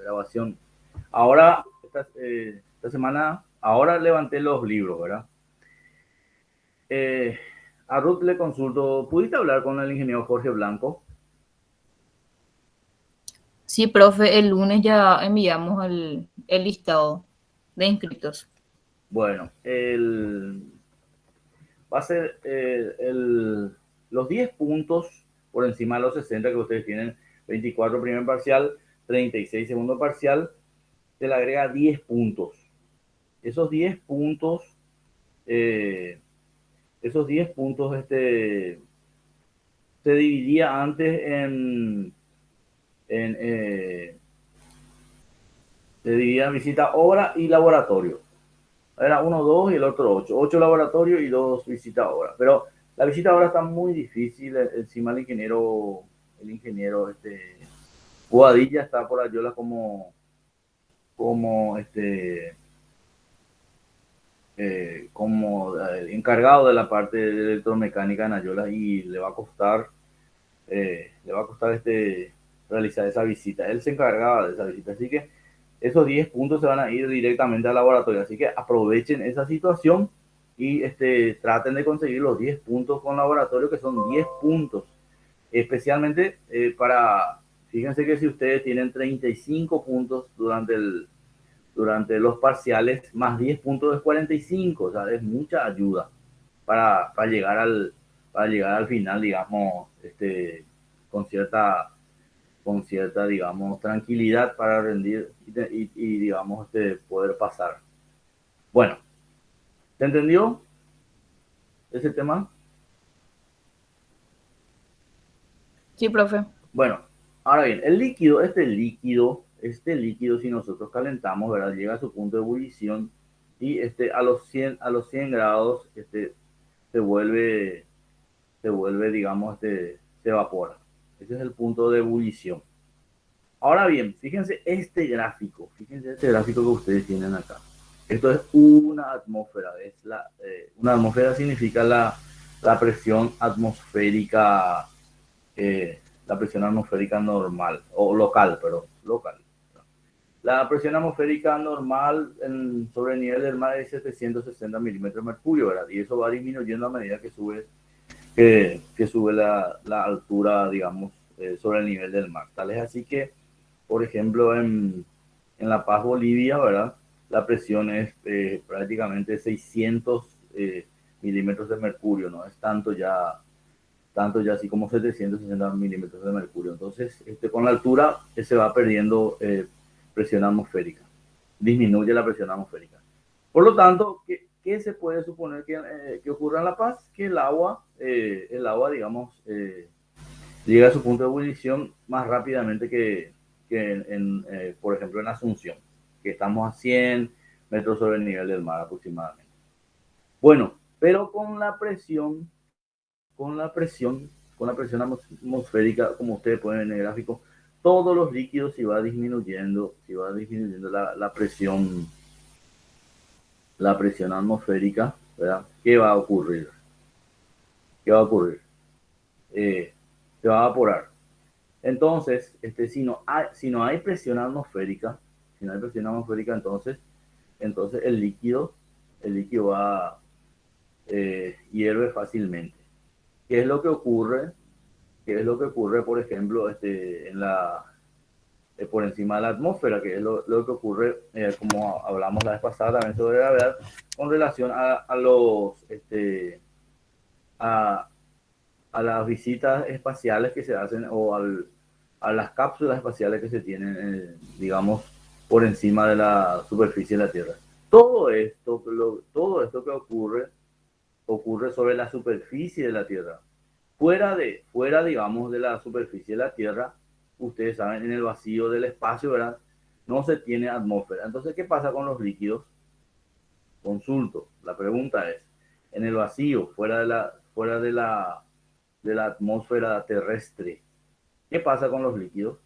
grabación. Ahora, esta semana, ahora levanté los libros, ¿verdad? Eh, a Ruth le consulto, ¿pudiste hablar con el ingeniero Jorge Blanco? Sí, profe, el lunes ya enviamos el listado de inscritos. Bueno, va a ser los 10 puntos por encima de los 60 que ustedes tienen, 24 primer parcial, 36 segundo parcial, se le agrega 10 puntos. Esos 10 puntos, eh, esos 10 puntos se dividía antes en se dividía en visita, obra y laboratorio. Era uno, dos y el otro ocho. Ocho laboratorios y dos visita obra. Pero la visita obra está muy difícil. Encima el ingeniero Boadilla está por Ayola como encargado de la parte de electromecánica en Ayola y le va a costar realizar esa visita. Él se encargaba de esa visita, así que esos 10 puntos se van a ir directamente al laboratorio, así que aprovechen esa situación y traten de conseguir los 10 puntos con laboratorio, que son 10 puntos, especialmente fíjense que si ustedes tienen 35 puntos durante los parciales, más 10 puntos es 45, o sea, es mucha ayuda para llegar para llegar al final, digamos, con cierta, digamos, tranquilidad para rendir digamos, poder pasar. Bueno, ¿te entendió ese tema? Sí, profe. Bueno, ahora bien, este líquido, si nosotros calentamos, ¿verdad? Llega a su punto de ebullición y a los 100 grados se vuelve, digamos, se evapora. Ese es el punto de ebullición. Ahora bien, fíjense este gráfico que ustedes tienen acá. Esto es una atmósfera, una atmósfera significa la presión atmosférica, la presión atmosférica normal, o local, perdón, local. La presión atmosférica normal sobre el nivel del mar es 760 milímetros de mercurio, ¿verdad? Y eso va disminuyendo a medida que sube la altura, digamos, sobre el nivel del mar. Tal es así que, por ejemplo, en La Paz, Bolivia, ¿verdad? La presión es prácticamente 600 milímetros de mercurio, no es tanto ya así como 760 milímetros de mercurio. Entonces, con la altura se va perdiendo presión atmosférica, disminuye la presión atmosférica. Por lo tanto, ¿qué se puede suponer que ocurra en La Paz? Que el agua digamos, llega a su punto de ebullición más rápidamente que por ejemplo, en Asunción, que estamos a 100 metros sobre el nivel del mar aproximadamente. Bueno, pero con la presión, con la presión atmosférica, como ustedes pueden ver en el gráfico, todos los líquidos se va disminuyendo la presión atmosférica, ¿verdad? ¿Qué va a ocurrir? ¿Qué va a ocurrir? Se va a evaporar. Entonces, si no hay presión atmosférica, entonces el líquido hierve fácilmente. ¿Qué es lo que ocurre? ¿Qué es lo que ocurre, por ejemplo, por encima de la atmósfera? Que es lo que ocurre, como hablamos la vez pasada también sobre gravedad, con relación a, a las visitas espaciales que se hacen a las cápsulas espaciales que se tienen, digamos, por encima de la superficie de la Tierra. Todo esto que ocurre sobre la superficie de la Tierra. Digamos, de la superficie de la Tierra, ustedes saben, en el vacío del espacio, ¿verdad? No se tiene atmósfera. Entonces, ¿qué pasa con los líquidos? Consulto. La pregunta es, en el vacío, de la atmósfera terrestre, ¿qué pasa con los líquidos?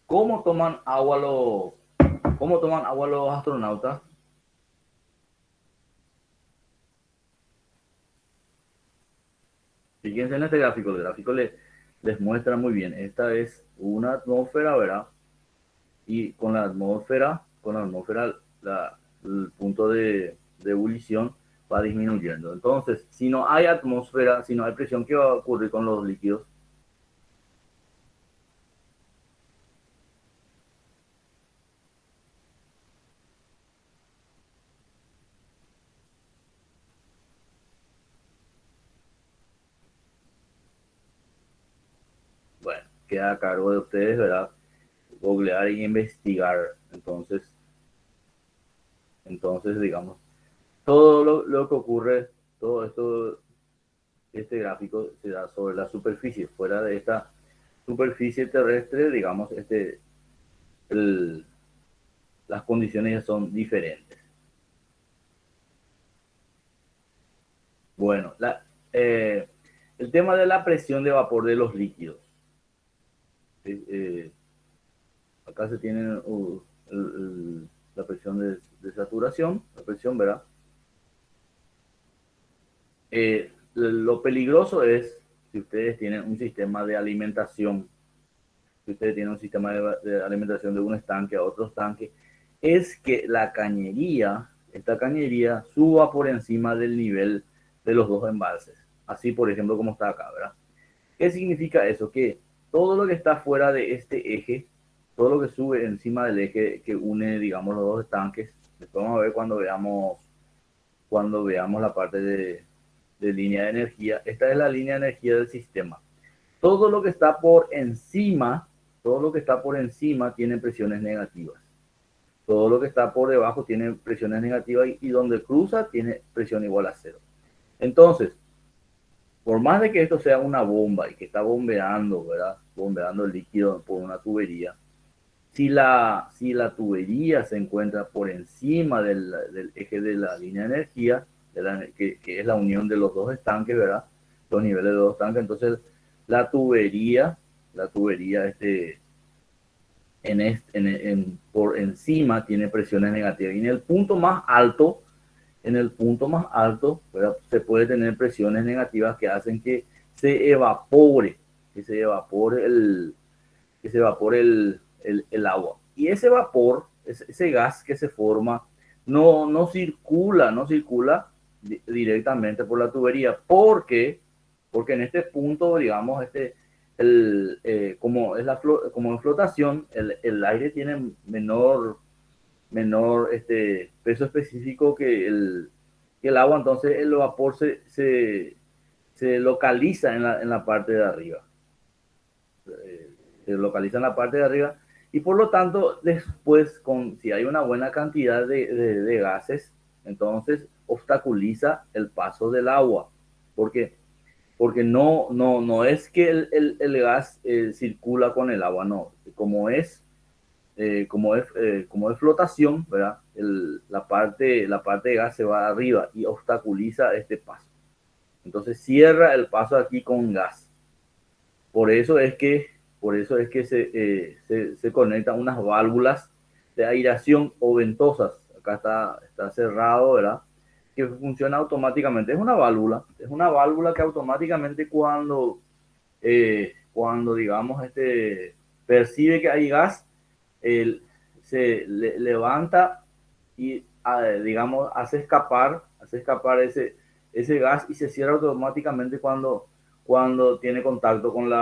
¿Cómo toman agua cómo toman agua los astronautas? Fíjense en este gráfico. les muestra muy bien. Esta es una atmósfera, ¿verdad? Y con la atmósfera el punto de ebullición va disminuyendo. Entonces, si no hay atmósfera, si no hay presión, ¿qué va a ocurrir con los líquidos? Bueno, queda a cargo de ustedes, ¿verdad? Googlear y investigar. Entonces, digamos, todo lo que ocurre, todo esto, este gráfico se da sobre la superficie. Fuera de esta superficie terrestre, digamos, el, las condiciones ya son diferentes. Bueno, el tema de la presión de vapor de los líquidos. Eh, Acá se tiene la presión de saturación, la presión, ¿verdad? Lo peligroso es si ustedes tienen un sistema de alimentación, si ustedes tienen un sistema de alimentación de un estanque a otro estanque, es que esta cañería suba por encima del nivel de los dos embalses. Así, por ejemplo, como está acá, ¿verdad? ¿Qué significa eso? Que todo lo que está fuera de este eje, todo lo que sube encima del eje que une, digamos, los dos estanques, después vamos a ver cuando veamos la parte de línea de energía. Esta es la línea de energía del sistema. Todo lo que está por encima, todo lo que está por encima tiene presiones negativas. Todo lo que está por debajo tiene presiones negativas y donde cruza tiene presión igual a cero. Entonces, por más de que esto sea una bomba y que está bombeando, ¿verdad? Bombeando el líquido por una tubería, si la tubería se encuentra por encima del eje de la línea de energía, que es la unión de los dos estanques, ¿verdad? Los niveles de los dos estanques, entonces la tubería por encima tiene presiones negativas. Y en el punto más alto, ¿verdad? Se puede tener presiones negativas que hacen que se evapore, que se evapore el agua. Y ese vapor, ese gas que se forma, no circula directamente por la tubería, porque en este punto, digamos, como en flotación, el aire tiene menor peso específico que el agua, entonces el vapor se localiza en la parte de arriba. Se localiza en la parte de arriba y por lo tanto después, si hay una buena cantidad de gases, entonces obstaculiza el paso del agua, porque no es que el gas circula con el agua, no, como es flotación, ¿verdad? La parte de gas se va arriba y obstaculiza este paso. Entonces cierra el paso aquí con gas. Por eso es que, se conectan unas válvulas de aireación o ventosas. Acá está cerrado, ¿verdad? Que funciona automáticamente. Es una válvula que automáticamente cuando digamos, percibe que hay gas, se levanta y, digamos, hace escapar ese gas y se cierra automáticamente cuando tiene contacto con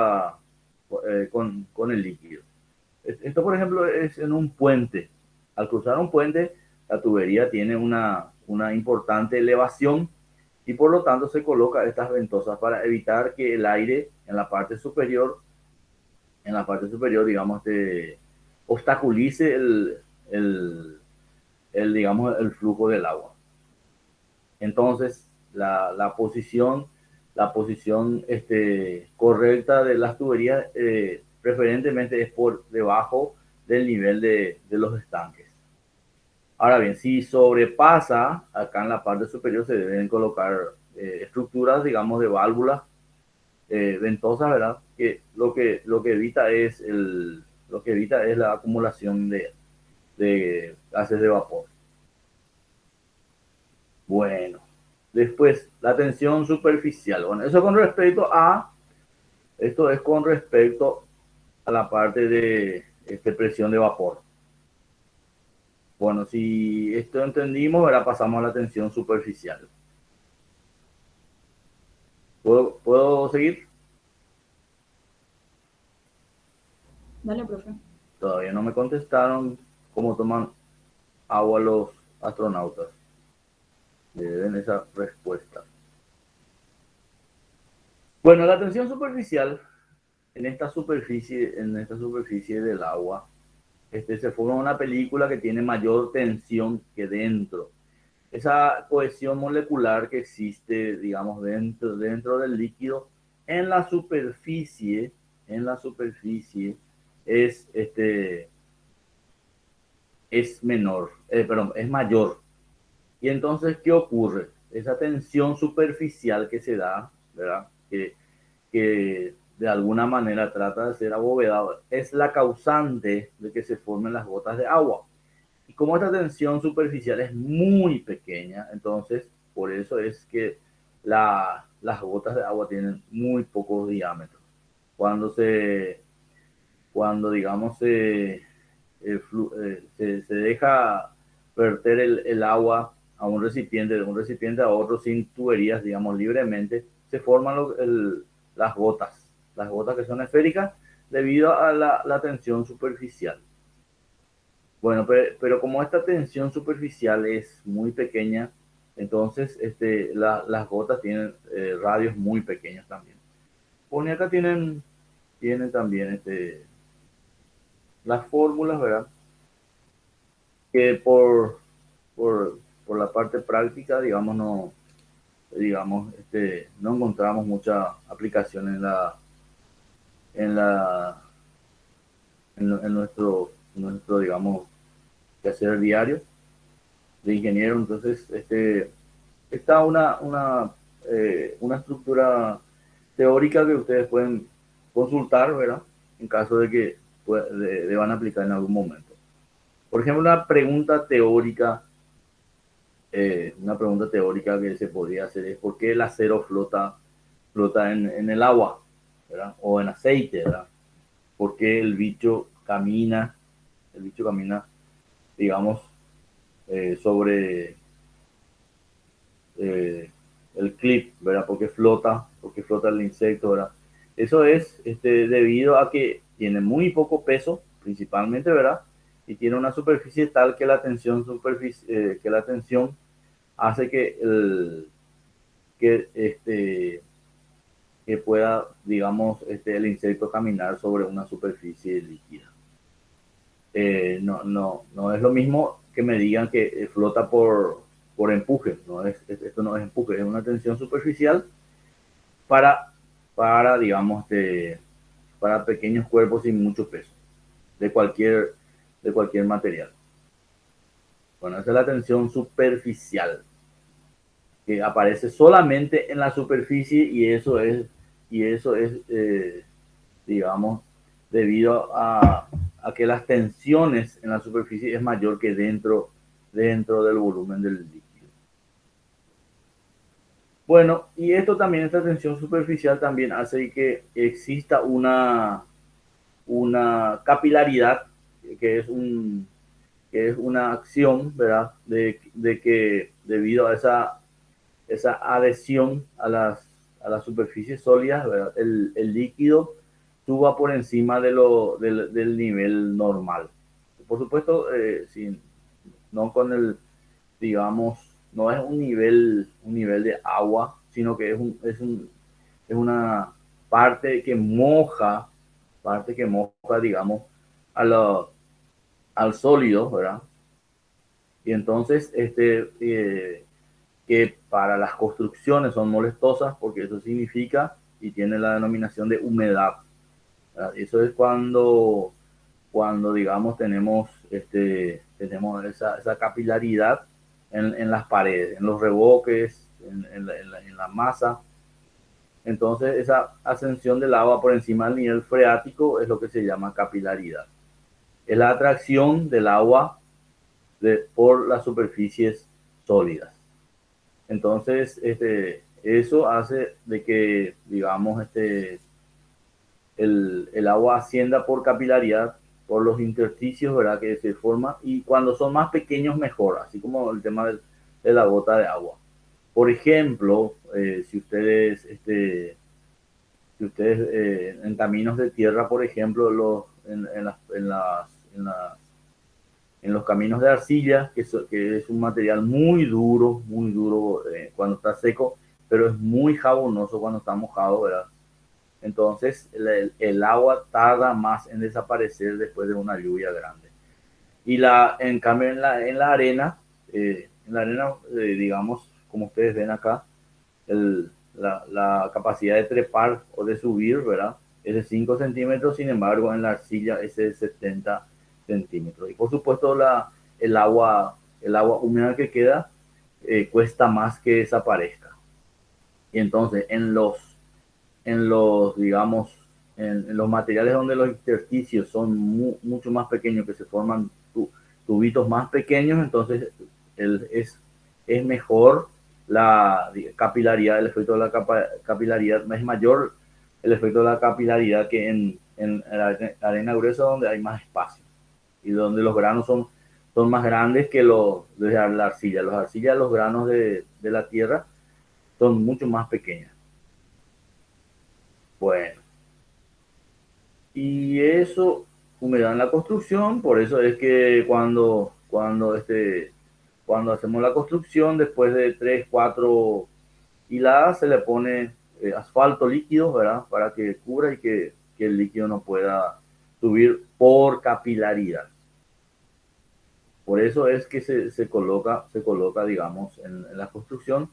el líquido. Esto, por ejemplo, es en un puente. Al cruzar un puente, la tubería tiene una importante elevación y por lo tanto se coloca estas ventosas para evitar que el aire en la parte superior, digamos, obstaculice el, digamos, el flujo del agua. Entonces, la posición correcta de las tuberías preferentemente es por debajo del nivel de los estanques. Ahora bien, si sobrepasa, acá en la parte superior se deben colocar estructuras, digamos, de válvulas ventosas, ¿verdad? Que lo que evita es la acumulación de gases de vapor. Bueno, después, la tensión superficial. Bueno, eso con respecto Esto es con respecto a la parte de presión de vapor. Bueno, si esto entendimos, ahora pasamos a la tensión superficial. ¿Puedo seguir? Dale, profe. Todavía no me contestaron cómo toman agua los astronautas. Le deben esa respuesta. Bueno, la tensión superficial, en esta superficie del agua, se forma una película que tiene mayor tensión que dentro. Esa cohesión molecular que existe, digamos, dentro del líquido, en la superficie, en la superficie es, es menor, perdón, es mayor. Y entonces, ¿qué ocurre? Esa tensión superficial que se da, ¿verdad? Que de alguna manera trata de ser abovedado, es la causante de que se formen las gotas de agua. Y como esta tensión superficial es muy pequeña, entonces por eso es que las gotas de agua tienen muy pocos diámetros. Cuando cuando digamos se deja verter el agua a un recipiente, de un recipiente a otro sin tuberías, digamos libremente, se forman las gotas que son esféricas debido a la tensión superficial. Bueno, pero como esta tensión superficial es muy pequeña, entonces las gotas tienen radios muy pequeños también. Pone acá tienen también las fórmulas, ¿verdad? Que por la parte práctica, digamos, no encontramos mucha aplicación en la, en nuestro, digamos, quehacer diario de ingeniero. Entonces, está una estructura teórica que ustedes pueden consultar, ¿verdad? En caso de que deban aplicar en algún momento. Por ejemplo, una pregunta teórica que se podría hacer es ¿por qué el acero flota en el agua, ¿verdad? O en aceite, ¿verdad? ¿Por qué el bicho camina, digamos, sobre eh, el clip, ¿verdad? Porque flota el insecto, ¿verdad? Eso es debido a que tiene muy poco peso, principalmente, ¿verdad? Y tiene una superficie tal que que la tensión hace que, que pueda, digamos, el insecto caminar sobre una superficie líquida. No es lo mismo que me digan que flota por empuje, esto no es empuje, es una tensión superficial para, digamos, para pequeños cuerpos sin mucho peso, de cualquier, de cualquier material. Bueno, esa es la tensión superficial, que aparece solamente en la superficie y eso es digamos, debido a que las tensiones en la superficie es mayor que dentro del volumen del líquido. Bueno, y esto también, esta tensión superficial también hace que exista una capilaridad, que es, que es una acción, ¿verdad? De que debido a esa adhesión a las superficies sólidas, ¿verdad? El líquido suba por encima del nivel normal. Por supuesto, no con digamos, no es un nivel de agua, sino que es una parte que moja, digamos, a al sólido, ¿verdad? Y entonces, que para las construcciones son molestosas porque eso significa y tiene la denominación de humedad. ¿Verdad? Eso es cuando digamos, tenemos esa capilaridad en las paredes, en los revoques, en la masa. Entonces, esa ascensión del agua por encima del nivel freático es lo que se llama capilaridad. Es la atracción del agua por las superficies sólidas. Entonces, eso hace de que, digamos, el agua ascienda por capilaridad, por los intersticios, ¿verdad? Que se forman, y cuando son más pequeños mejor, así como el tema de la gota de agua. Por ejemplo, si ustedes en caminos de tierra, por ejemplo, en los caminos de arcilla, que es un material muy duro cuando está seco, pero es muy jabonoso cuando está mojado, ¿verdad? Entonces el agua tarda más en desaparecer después de una lluvia grande. En cambio en la arena digamos, como ustedes ven acá, la capacidad de trepar o de subir, ¿verdad? Es de 5 centímetros, sin embargo, en la arcilla es de 70 centímetros. Y por supuesto, el agua húmeda que queda cuesta más que desaparezca. Y entonces, digamos, en los materiales donde los intersticios son mucho más pequeños, que se forman tubitos más pequeños, entonces es mejor la capilaridad, el efecto de la capilaridad, es mayor el efecto de la capilaridad que en la arena gruesa, donde hay más espacio y donde los granos son más grandes que de la arcilla. Los granos de la tierra son mucho más pequeños. Bueno, y eso, humedad en la construcción, por eso es que cuando hacemos la construcción, después de 3 4 hiladas, se le pone asfalto líquido, ¿verdad? Para que cubra y que el líquido no pueda subir por capilaridad. Por eso es que se coloca, digamos, en la construcción,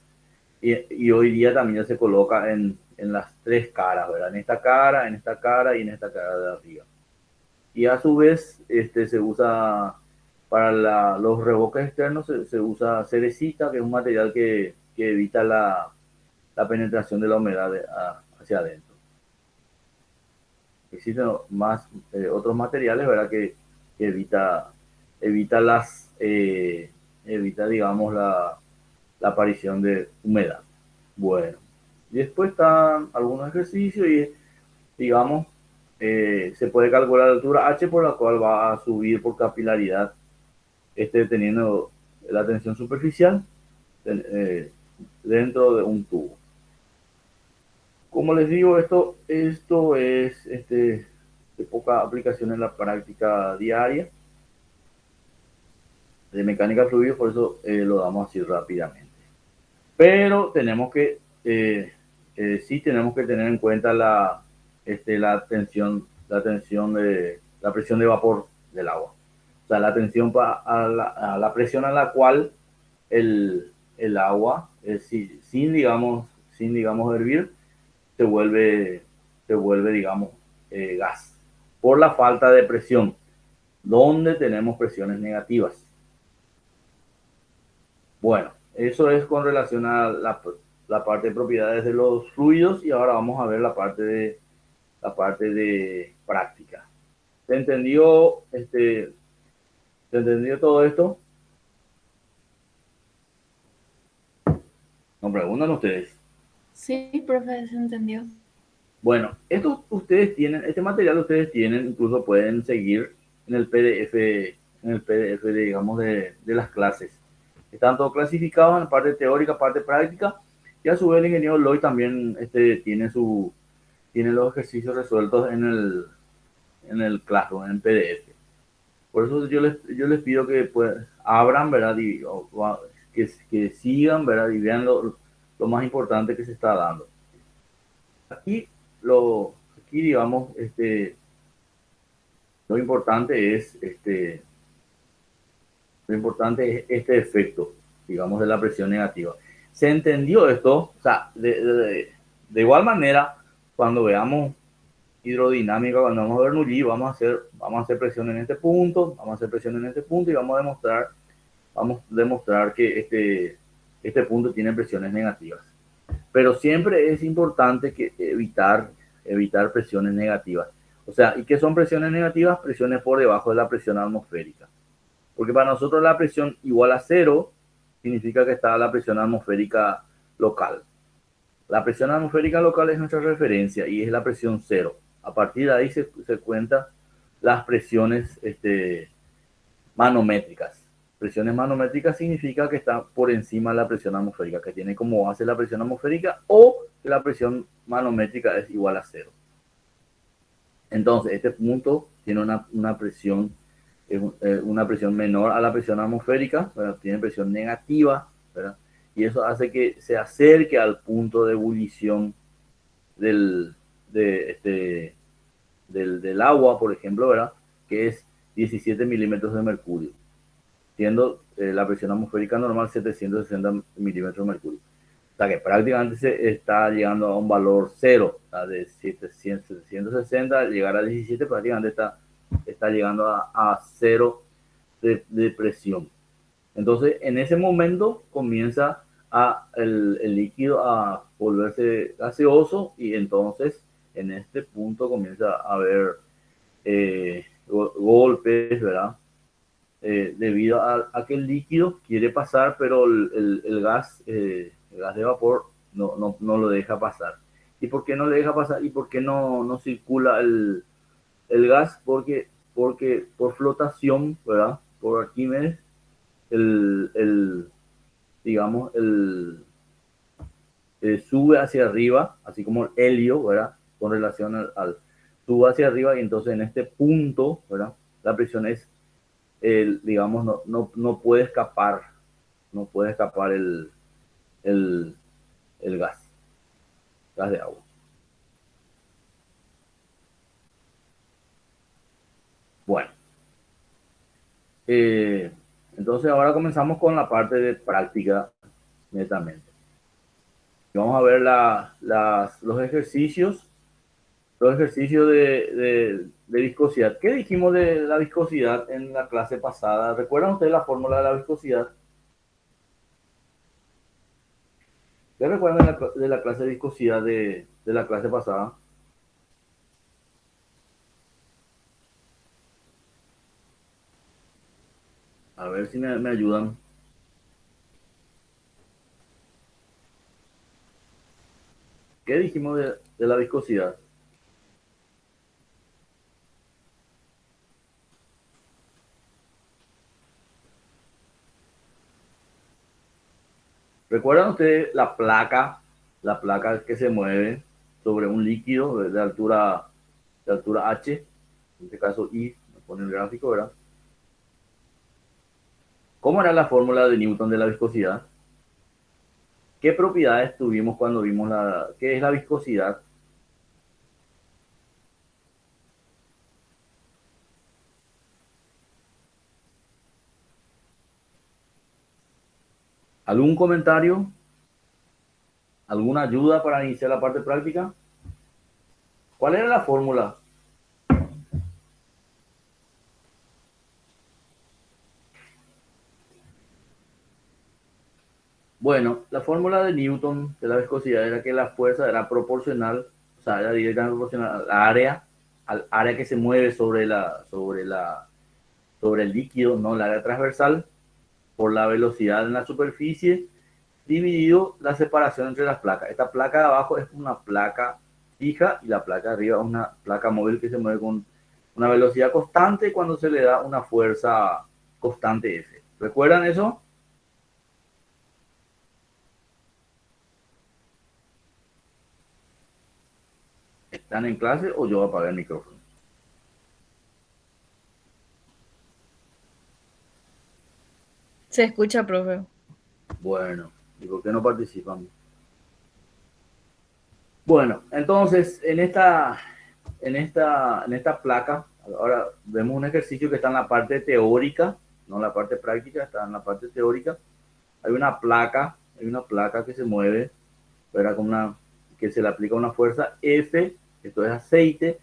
y hoy día también se coloca en las tres caras, ¿verdad? En esta cara, en esta cara y en esta cara de arriba. Y a su vez se usa para los revoques externos, se usa cerecita, que es un material que evita la penetración de la humedad hacia adentro. Existen más otros materiales, ¿verdad? Que evita evita, digamos, la aparición de humedad. Bueno, y después están algunos ejercicios y, digamos, se puede calcular la altura H por la cual va a subir por capilaridad, teniendo la tensión superficial dentro de un tubo. Como les digo, esto es de poca aplicación en la práctica diaria de mecánica fluida, por eso lo damos así rápidamente. Pero sí tenemos que tener en cuenta la tensión de la presión de vapor del agua. O sea, la tensión a la presión a la cual el agua, sin digamos hervir, se vuelve digamos, gas. Por la falta de presión, donde tenemos presiones negativas. Bueno, eso es con relación a la parte de propiedades de los fluidos, y ahora vamos a ver la parte de práctica. ¿Se entendió, ¿se entendió todo esto? ¿No preguntan ustedes? Sí, profe, se entendió. Bueno, este material ustedes tienen, incluso pueden seguir en el PDF, digamos, de las clases. Están todos clasificados en parte teórica, parte práctica, y a su vez el ingeniero Lloyd también tiene los ejercicios resueltos en el Classroom, en PDF. Por eso yo les pido que pues, abran, ¿verdad? Que sigan, ¿verdad? Y vean lo más importante que se está dando. Aquí, digamos, lo importante es este efecto, digamos, de la presión negativa. ¿Se entendió esto? O sea, de igual manera, cuando veamos hidrodinámica, cuando vamos a ver Bernoulli, vamos a hacer presión en este punto, vamos a hacer presión en este punto, y vamos a demostrar que este punto tiene presiones negativas. Pero siempre es importante evitar presiones negativas. O sea, ¿y qué son presiones negativas? Presiones por debajo de la presión atmosférica. Porque para nosotros la presión igual a cero significa que está la presión atmosférica local. La presión atmosférica local es nuestra referencia y es la presión cero. A partir de ahí se cuenta las presiones manométricas. Presiones manométricas significa que está por encima de la presión atmosférica, que tiene como base la presión atmosférica o que la presión manométrica es igual a cero. Entonces, este punto tiene una presión menor a la presión atmosférica, ¿verdad? Tiene presión negativa, ¿verdad? Y eso hace que se acerque al punto de ebullición del agua, por ejemplo, ¿verdad? Que es 17 milímetros de mercurio, siendo la presión atmosférica normal 760 milímetros de mercurio. O sea que prácticamente se está llegando a un valor cero, de 760 llegar a 17, prácticamente está llegando a cero de presión. Entonces, en ese momento comienza el líquido a volverse gaseoso y entonces en este punto comienza a haber golpes, ¿verdad? Debido a que el líquido quiere pasar, pero el gas de vapor no lo deja pasar. ¿Y por qué no le deja pasar? ¿Y por qué no circula el gas? Porque por flotación, ¿verdad? Por Arquímedes, digamos, sube hacia arriba, así como el helio, ¿verdad? Con relación sube hacia arriba y entonces en este punto, ¿verdad? La presión es, digamos, no puede escapar el gas de agua. Bueno, entonces ahora comenzamos con la parte de práctica netamente. Vamos a ver los ejercicios de viscosidad. ¿Qué dijimos de la viscosidad en la clase pasada? ¿Recuerdan ustedes la fórmula de la viscosidad? ¿Qué recuerdan de la clase de viscosidad de la clase pasada? A ver si me ayudan. ¿Qué dijimos de la viscosidad? ¿Recuerdan ustedes la placa que se mueve sobre un líquido de altura H? En este caso I, me pone el gráfico, ¿verdad? ¿Cómo era la fórmula de Newton de la viscosidad? ¿Qué propiedades tuvimos cuando vimos qué es la viscosidad? ¿Algún comentario? ¿Alguna ayuda para iniciar la parte práctica? ¿Cuál era la fórmula? Bueno, la fórmula de Newton de la viscosidad era que la fuerza era proporcional, o sea, era directamente proporcional al área que se mueve sobre el líquido, no el área transversal, por la velocidad en la superficie, dividido la separación entre las placas. Esta placa de abajo es una placa fija y la placa de arriba es una placa móvil que se mueve con una velocidad constante cuando se le da una fuerza constante F. ¿Recuerdan eso? ¿Están en clase o yo apagué el micrófono? Se escucha, profe. Bueno, ¿y por qué no participan? Bueno, entonces en esta placa, ahora vemos un ejercicio que está en la parte teórica, no en la parte práctica, está en la parte teórica. Hay una placa que se mueve, ¿verdad? Que se le aplica una fuerza F, esto es aceite.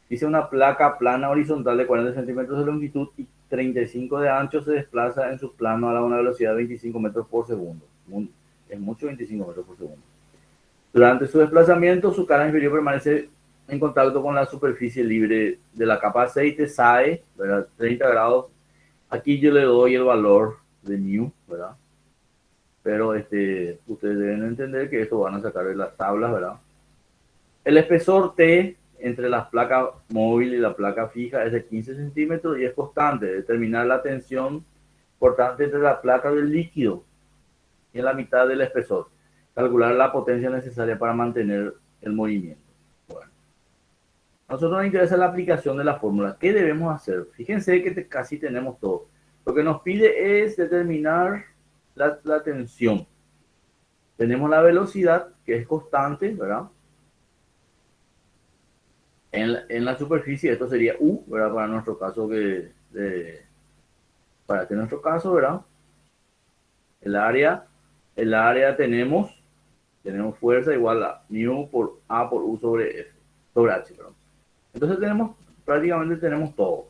Dice una placa plana horizontal de 40 centímetros de longitud y 35 de ancho se desplaza en su plano a una velocidad de 25 metros por segundo. Es mucho 25 metros por segundo. Durante su desplazamiento, su cara inferior permanece en contacto con la superficie libre de la capa de aceite, SAE, ¿verdad? 30 grados. Aquí yo le doy el valor de mu, ¿verdad? Pero ustedes deben entender que esto van a sacar de las tablas, ¿verdad? El espesor T entre la placa móvil y la placa fija es de 15 centímetros y es constante. Determinar la tensión cortante entre la placa del líquido y en la mitad del espesor. Calcular la potencia necesaria para mantener el movimiento. Bueno, a nosotros nos interesa la aplicación de la fórmula. ¿Qué debemos hacer? Fíjense que casi tenemos todo. Lo que nos pide es determinar la tensión. Tenemos la velocidad, que es constante, ¿verdad? En la superficie, esto sería U, ¿verdad? Para nuestro caso, para este nuestro caso, ¿verdad? El área tenemos fuerza igual a mu por A por U sobre H, perdón. Entonces prácticamente tenemos todo,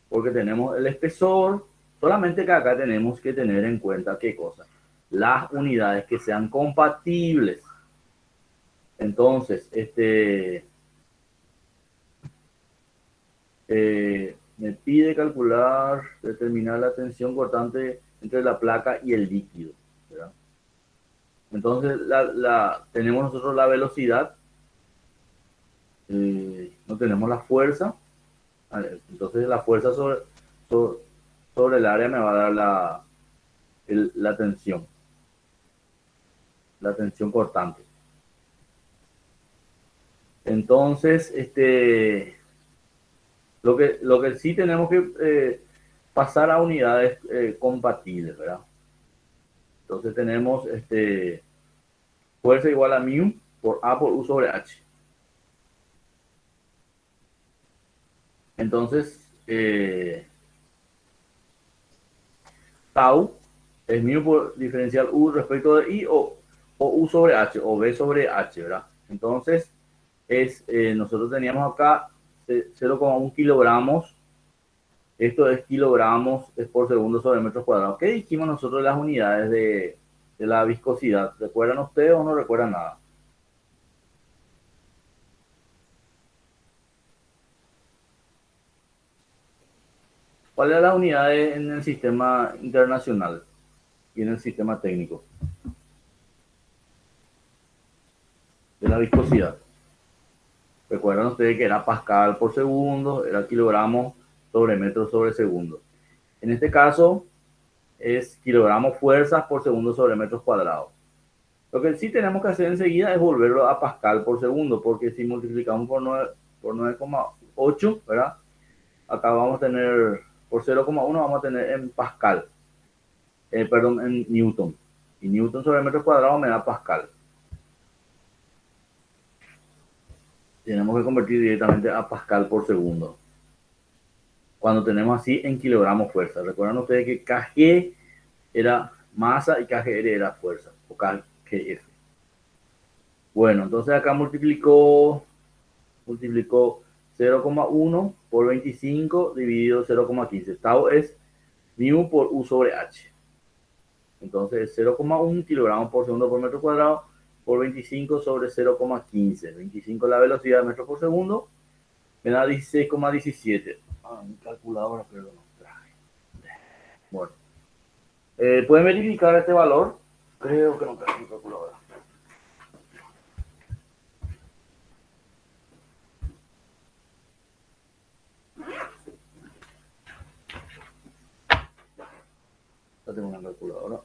porque tenemos el espesor, solamente que acá tenemos que tener en cuenta qué cosa, las unidades que sean compatibles. Entonces, me pide determinar la tensión cortante entre la placa y el líquido, ¿verdad? Entonces, tenemos nosotros la velocidad, no tenemos la fuerza, entonces la fuerza sobre el área me va a dar la tensión cortante. Entonces, lo que sí tenemos que pasar a unidades compatibles, ¿verdad? Entonces tenemos fuerza igual a mu por A por U sobre H. Entonces, tau es mu por diferencial U respecto de I o U sobre H o B sobre H, ¿verdad? Entonces, nosotros teníamos acá 0,1 kilogramos. Esto es kilogramos por segundo sobre metros cuadrados. ¿Qué dijimos nosotros de las unidades de la viscosidad? ¿Recuerdan ustedes o no recuerdan nada? ¿Cuáles son las unidades en el sistema internacional y en el sistema técnico de la viscosidad? Recuerdan ustedes que era pascal por segundo, era kilogramos sobre metros sobre segundo. En este caso es kilogramos fuerzas por segundo sobre metros cuadrados. Lo que sí tenemos que hacer enseguida es volverlo a pascal por segundo, porque si multiplicamos por 9,8, ¿verdad? Acá vamos a tener, por 0,1 vamos a tener en pascal, perdón, en newton. Y newton sobre metro cuadrado me da pascal. Tenemos que convertir directamente a pascal por segundo. Cuando tenemos así en kilogramos fuerza. Recuerdan ustedes que kg era masa y kgr era fuerza, o kgf. Bueno, entonces acá multiplicó 0,1 por 25 dividido 0,15. Tau es mu por U sobre H. Entonces 0,1 kilogramos por segundo por metro cuadrado por 25 sobre 0,15. 25 la velocidad de metros por segundo. Me da 16,17. Mi calculadora, pero no traje. Bueno. ¿Pueden verificar este valor? Creo que no traje mi calculadora. Ya tengo una calculadora.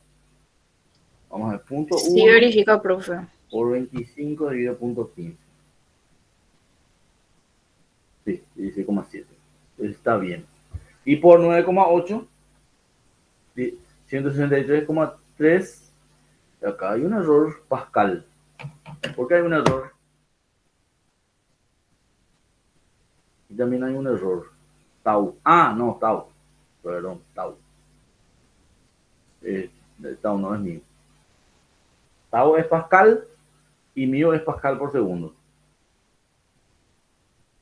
Vamos a ver, punto 1. Sí, verifica, profe. Por 25 dividido punto 15. Sí, 16,7. Está bien. Y por 9,8, 163,3. Acá hay un error pascal. ¿Por qué hay un error? Y también hay un error. Tau. No, tau. Perdón, tau. Tau no es mío. Tau es pascal y mío es pascal por segundo.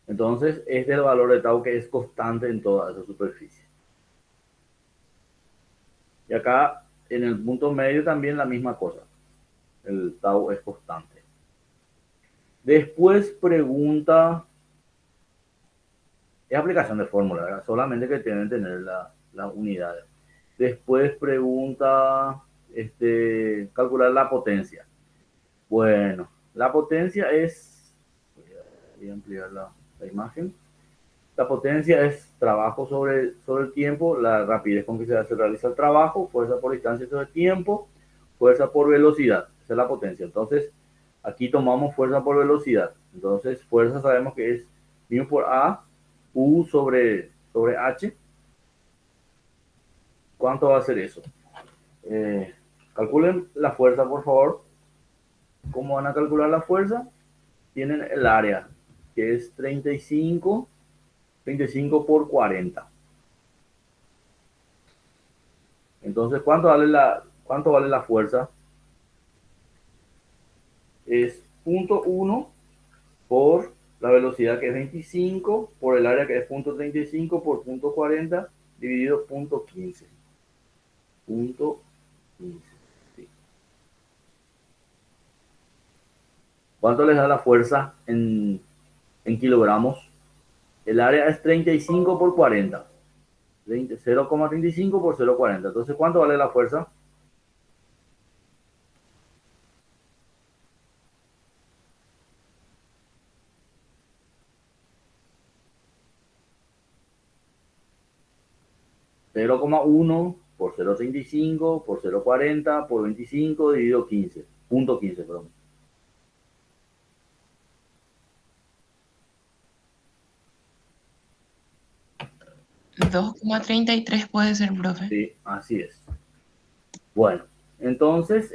Entonces, este es el valor de tau que es constante en toda esa superficie. Y acá, en el punto medio también la misma cosa. El tau es constante. Después pregunta, es aplicación de fórmula, ¿verdad? Solamente que tienen que tener las unidades. Después pregunta, calcular la potencia. Bueno, la potencia es Voy a ampliar la imagen. La potencia es trabajo sobre el tiempo, la rapidez con que se realiza el trabajo, fuerza por distancia sobre tiempo, fuerza por velocidad. Esa es la potencia. Entonces, aquí tomamos fuerza por velocidad. Entonces, fuerza sabemos que es mu por A, U sobre H. ¿Cuánto va a ser eso? Calculen la fuerza, por favor. ¿Cómo van a calcular la fuerza? Tienen el área, que es 35 por 40. Entonces, ¿cuánto vale la fuerza? Es 0.1 por la velocidad, que es 25, por el área, que es 0.35 por 0.40, dividido 0.15. 0.15. Sí. ¿Cuánto les da la fuerza en kilogramos? El área es 35 por 40. 0,35 por 0,40. Entonces, ¿cuánto vale la fuerza? $0,1 por 0,35 por 0,40 por 25 dividido 15. 0.15, perdón. $2,33 puede ser, profe. Sí, así es. Bueno, entonces,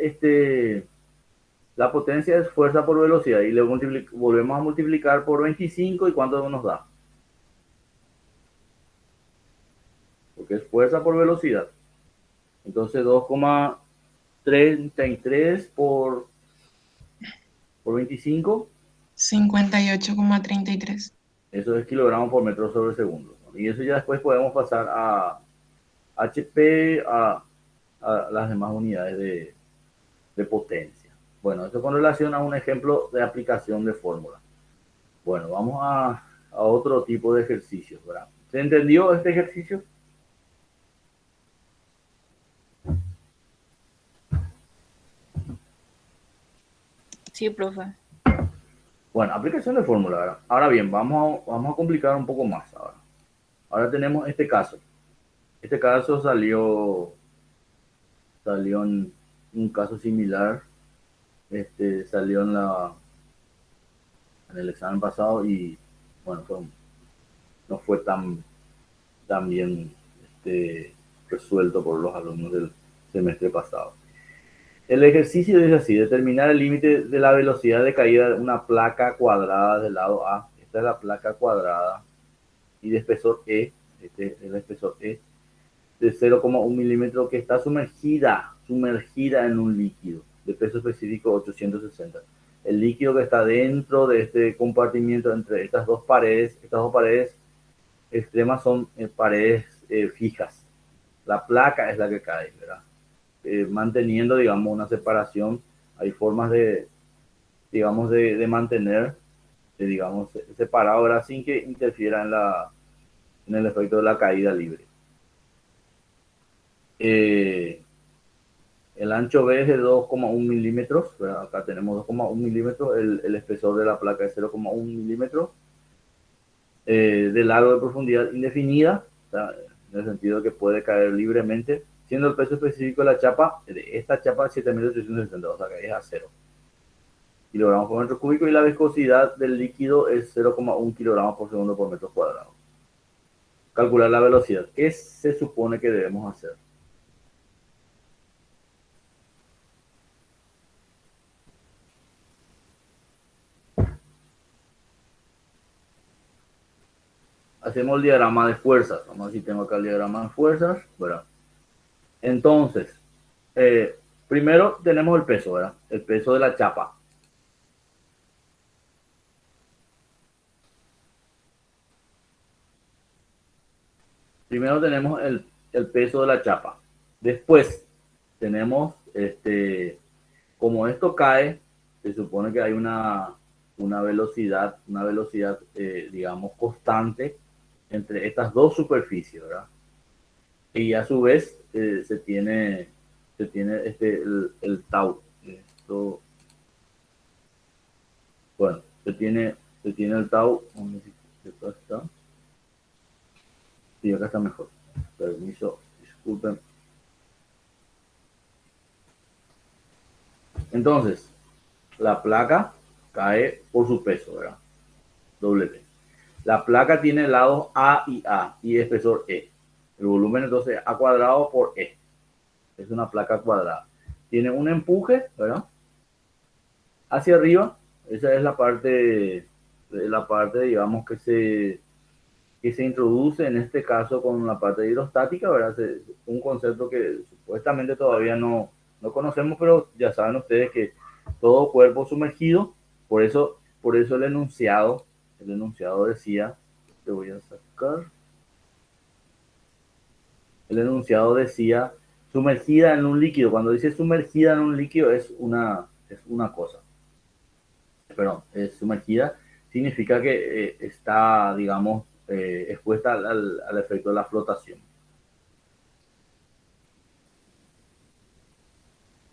la potencia es fuerza por velocidad y le volvemos a multiplicar por 25 y ¿cuánto nos da? Porque es fuerza por velocidad. Entonces 2,33 por 25. 58,33. Eso es kilogramos por metro sobre segundo. Y eso ya después podemos pasar a HP, a las demás unidades de potencia. Bueno, esto con relación a un ejemplo de aplicación de fórmula. Bueno, vamos a otro tipo de ejercicios, ¿verdad? ¿Se entendió este ejercicio? Sí, profe. Bueno, aplicación de fórmula, ¿verdad? Ahora bien, vamos a complicar un poco más ahora. Ahora tenemos este caso. Este caso salió en un caso similar. Salió en el examen pasado y, bueno, no fue tan bien resuelto por los alumnos del semestre pasado. El ejercicio dice así: determinar el límite de la velocidad de caída de una placa cuadrada del lado A. Esta es la placa cuadrada y de espesor E. Este es el espesor E de 0,1 milímetro, que está sumergida en un líquido de peso específico 860. El líquido que está dentro de este compartimiento entre estas dos paredes extremas son paredes fijas. La placa es la que cae, ¿verdad? Manteniendo, digamos, una separación. Hay formas de mantener, digamos, separado, ¿verdad? Sin que interfiera en el efecto de la caída libre. El ancho B es de 2,1 milímetros, ¿verdad? Acá tenemos 2,1 milímetros, el espesor de la placa es 0,1 milímetros, de largo de profundidad indefinida, ¿verdad? En el sentido de que puede caer libremente, siendo el peso específico de la chapa, de esta chapa, 7.860, o sea que es a 0 kilogramos por metro cúbico, y la viscosidad del líquido es 0,1 kilogramos por segundo por metro cuadrado. Calcular la velocidad. ¿Qué se supone que debemos hacer? Hacemos el diagrama de fuerzas. Vamos a ver si tengo acá el diagrama de fuerzas, ¿verdad? Entonces, primero tenemos el peso, ¿verdad? El peso de la chapa. Primero tenemos el peso de la chapa. Después tenemos, como esto cae, se supone que hay una velocidad, digamos, constante entre estas dos superficies, ¿verdad? Y a su vez se tiene el tau. Esto, bueno, se tiene Se tiene el tau. Acá está. Sí, acá está mejor. Permiso, disculpen. Entonces, la placa cae por su peso, ¿verdad? W. La placa tiene lados A y espesor E. El volumen entonces A cuadrado por E. Es una placa cuadrada. Tiene un empuje, ¿verdad? Hacia arriba. Esa es la parte, digamos, que se introduce en este caso con la parte hidrostática, ¿verdad? Un concepto que supuestamente todavía no conocemos, pero ya saben ustedes que todo cuerpo sumergido, por eso el enunciado decía, te voy a sacar, el enunciado decía sumergida en un líquido. Cuando dice sumergida en un líquido es una cosa. Perdón, es sumergida significa que está, digamos, expuesta al efecto de la flotación.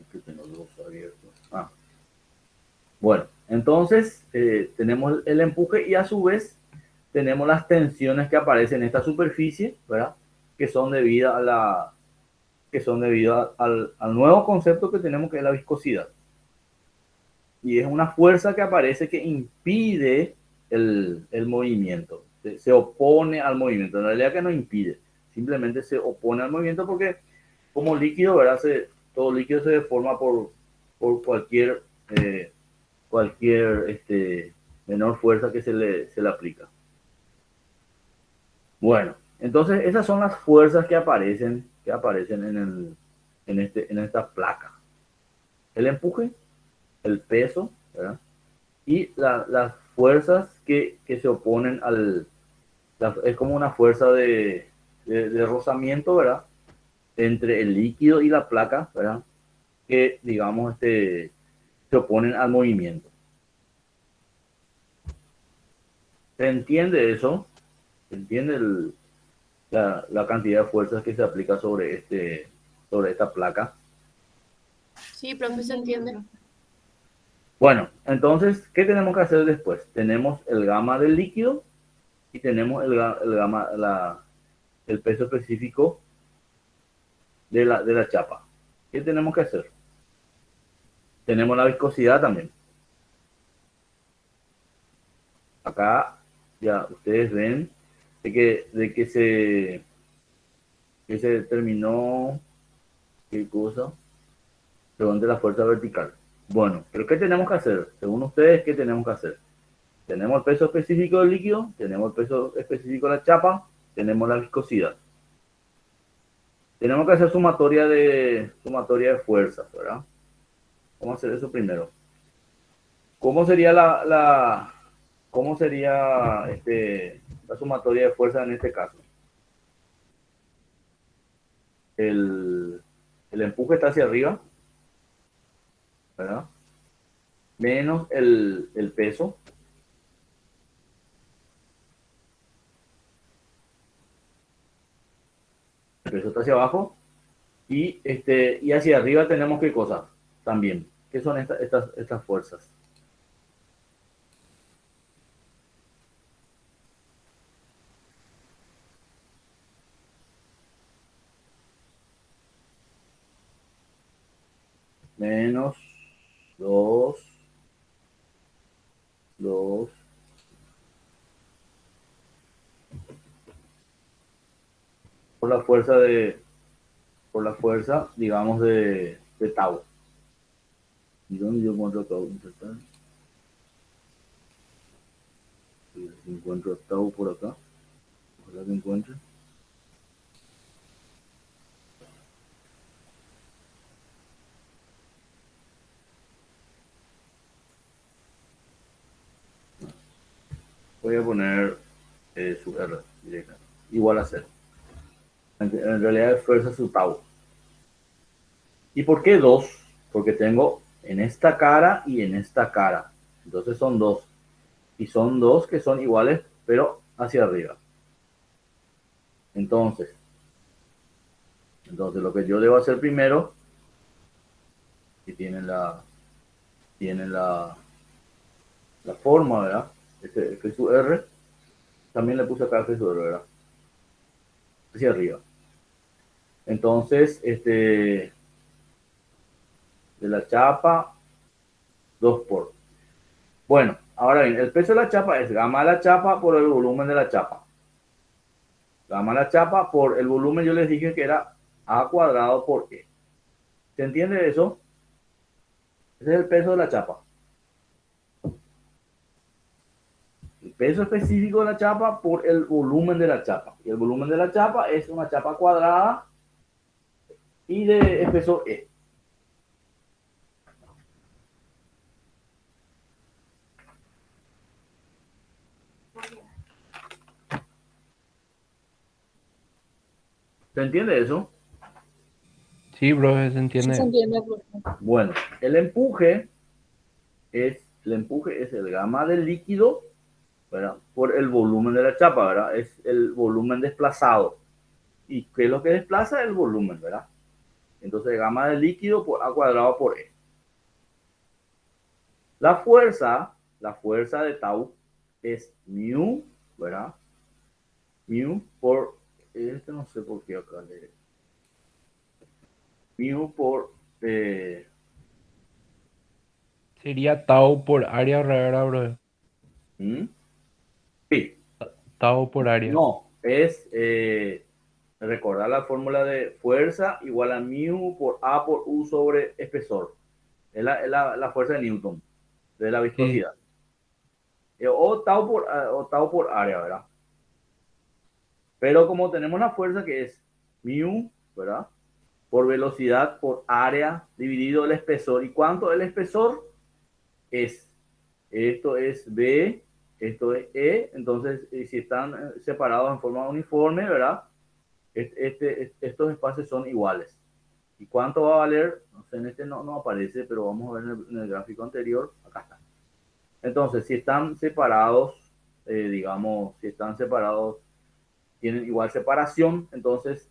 Aquí tengo los abiertos. Bueno, entonces tenemos el empuje y a su vez tenemos las tensiones que aparecen en esta superficie, ¿verdad? Que son debidas al nuevo concepto que tenemos, que es la viscosidad. Y es una fuerza que aparece que impide el movimiento, se opone al movimiento. En realidad que no impide, simplemente se opone al movimiento porque como líquido, ¿verdad? Todo líquido se deforma por cualquier menor fuerza que se le aplica. Bueno, entonces esas son las fuerzas que aparecen en esta placa. El empuje, el peso, ¿verdad? Y las fuerzas que se oponen es como una fuerza de rozamiento, ¿verdad? Entre el líquido y la placa, ¿verdad? Que, digamos, se oponen al movimiento. ¿Se entiende eso? ¿Se entiende la cantidad de fuerzas que se aplica sobre esta placa? Sí, profe, se entiende. Bueno, entonces, ¿qué tenemos que hacer después? Tenemos el gamma del líquido y tenemos el peso específico de la chapa. ¿Qué tenemos que hacer? Tenemos la viscosidad también. Acá ya ustedes ven de que se determinó qué cosa según de la fuerza vertical. Bueno, pero ¿qué tenemos que hacer? Según ustedes, ¿qué tenemos que hacer? Tenemos el peso específico del líquido, tenemos el peso específico de la chapa, tenemos la viscosidad. Tenemos que hacer sumatoria de fuerzas, ¿verdad? Vamos a hacer eso primero. ¿Cómo sería la sumatoria de fuerzas en este caso? El empuje está hacia arriba, ¿verdad? Menos el peso. El peso está hacia abajo. Y hacia arriba tenemos qué cosas también. ¿Qué son estas fuerzas? Menos 2 por la fuerza, digamos, de tau. ¿Y dónde yo encuentro tau? Si encuentro tau por acá, ojalá que encuentre. Voy a poner su R directa, igual a 0. En realidad es fuerza su tau. ¿Y por qué 2? Porque tengo en esta cara y en esta cara. Entonces son 2. Y son 2 que son iguales, pero hacia arriba. Entonces lo que yo debo hacer primero, si tienen la forma, ¿verdad? F sub R, también le puse acá F sub R, ¿verdad? Hacia arriba. Entonces, de la chapa, 2 por. Bueno, ahora bien, el peso de la chapa es gamma de la chapa por el volumen de la chapa. Gamma de la chapa por el volumen, yo les dije que era A cuadrado por E. ¿Se entiende eso? Ese es el peso de la chapa. El peso específico de la chapa por el volumen de la chapa. Y el volumen de la chapa es una chapa cuadrada y de espesor E. ¿Se entiende eso? Sí, profe, se Sí entiende. se entiende, profe. Bueno, el empuje es el gamma del líquido, ¿verdad? Por el volumen de la chapa, ¿verdad? Es el volumen desplazado. ¿Y qué es lo que desplaza? El volumen, ¿verdad? Entonces, gamma del líquido por A cuadrado por E. La fuerza de tau es mu, ¿verdad? Mu por, no sé por qué acá le, mu por, Sería tau por área, ¿verdad, profe? ¿hmm? Sí, Tau por área. no, es recordar la fórmula de fuerza igual a mu por A por U sobre espesor. Es la fuerza de Newton, de la Sí, viscosidad. O tau por área, ¿verdad? Pero como tenemos la fuerza que es mu, ¿verdad? Por velocidad por área dividido el espesor. ¿Y cuánto el espesor? Esto es B, esto es E. Entonces, si están separados en forma uniforme, ¿verdad? Estos espacios son iguales. ¿Y cuánto va a valer? No sé, en este no aparece, pero vamos a ver en el gráfico anterior. Acá está. Entonces, si están separados, digamos, si están separados, tienen igual separación, entonces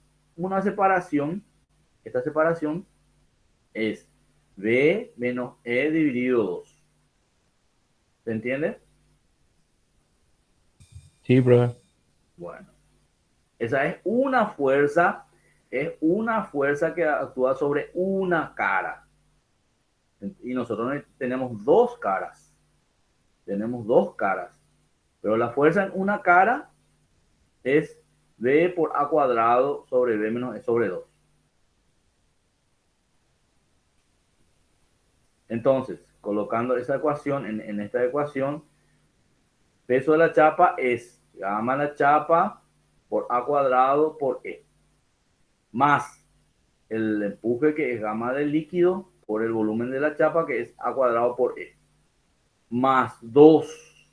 esta separación es B menos E dividido 2. ¿Se entiende? sí, profe. Bueno, esa es una fuerza que actúa sobre una cara. Y nosotros tenemos dos caras. Tenemos dos caras. Pero la fuerza en una cara es B por A cuadrado sobre B menos E sobre 2. Entonces, colocando esa ecuación en esta ecuación, peso de la chapa es gamma de la chapa por A cuadrado por E, más el empuje que es gamma del líquido por el volumen de la chapa que es A cuadrado por E, más 2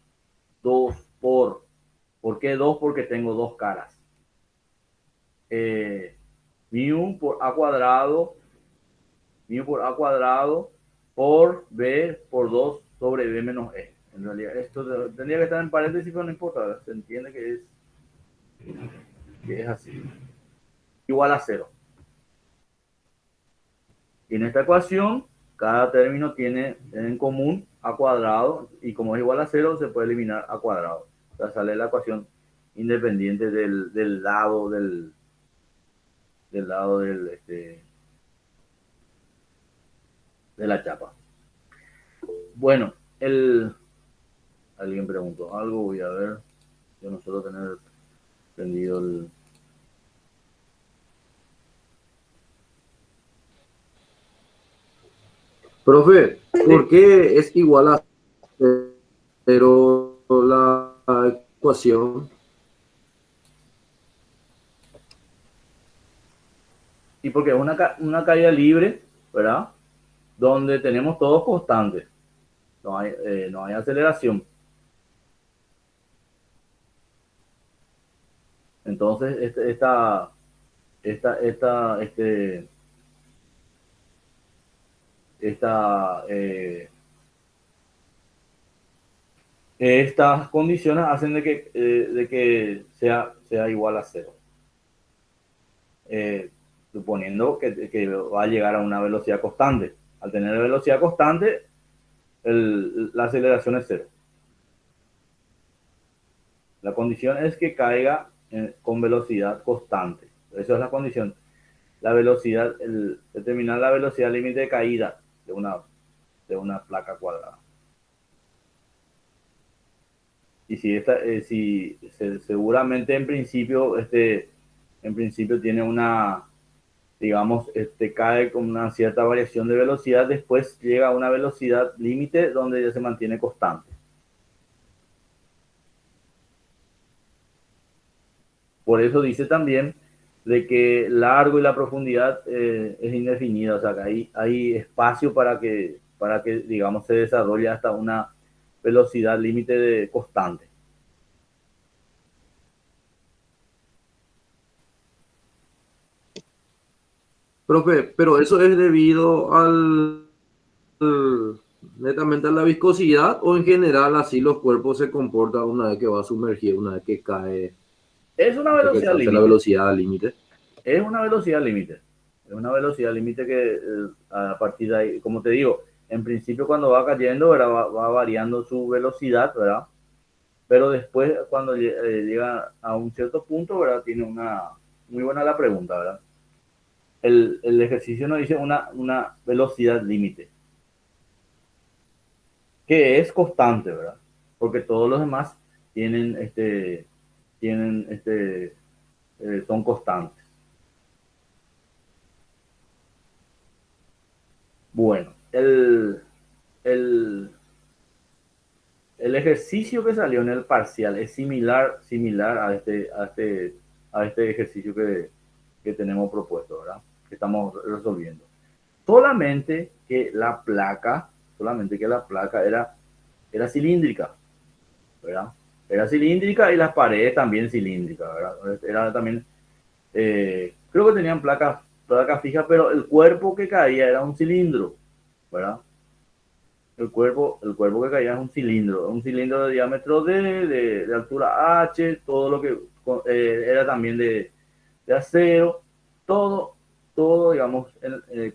por, ¿por qué 2? Porque tengo dos caras. Mu por A cuadrado por B por 2 sobre B menos E. En realidad esto tendría que estar en paréntesis, pero no importa, se entiende que es así. Igual a 0. Y en esta ecuación, cada término tiene en común A cuadrado, y como es igual a 0, se puede eliminar A cuadrado. O sea, sale la ecuación independiente del lado del de la chapa. Bueno, alguien preguntó algo, voy a ver. Yo no suelo tener prendido el... Profe, ¿por qué es igual a cero la ecuación? Y porque es una caída libre, ¿verdad? Donde tenemos todos constantes. No hay aceleración. Entonces, estas condiciones hacen de que sea igual a 0. Suponiendo que va a llegar a una velocidad constante. Al tener velocidad constante, la aceleración es 0. La condición es que caiga con velocidad constante. Esa es la condición. La velocidad, determinar la velocidad límite de caída de una placa cuadrada. Y seguramente en principio tiene una, digamos, cae con una cierta variación de velocidad, después llega a una velocidad límite donde ya se mantiene constante. Por eso dice también de que el largo y la profundidad es indefinida, o sea que hay espacio para que, digamos, se desarrolle hasta una velocidad límite de constante. Profe, pero eso es debido netamente a la viscosidad o en general así los cuerpos se comportan una vez que va a sumergir, una vez que cae, Es una hasta que velocidad alcance la límite. velocidad límite. Es una velocidad límite. Es una velocidad límite que a partir de ahí, como te digo, en principio cuando va cayendo, ¿verdad? Va variando su velocidad, ¿verdad? Pero después cuando llega a un cierto punto, ¿verdad? Tiene una... Muy buena la pregunta, ¿verdad? El ejercicio nos dice una velocidad límite, que es constante, ¿verdad? Porque todos los demás tienen, son constantes. Bueno, el, el ejercicio que salió en el parcial es similar a este ejercicio que tenemos propuesto, ¿verdad? Que estamos resolviendo. Solamente que la placa era cilíndrica, ¿verdad? Era cilíndrica y las paredes también cilíndricas, ¿verdad? Era también, creo que tenían placas fijas, pero el cuerpo que caía era un cilindro, ¿verdad? El cuerpo que caía es un cilindro de diámetro de altura H, todo lo que era también de acero, todo, digamos,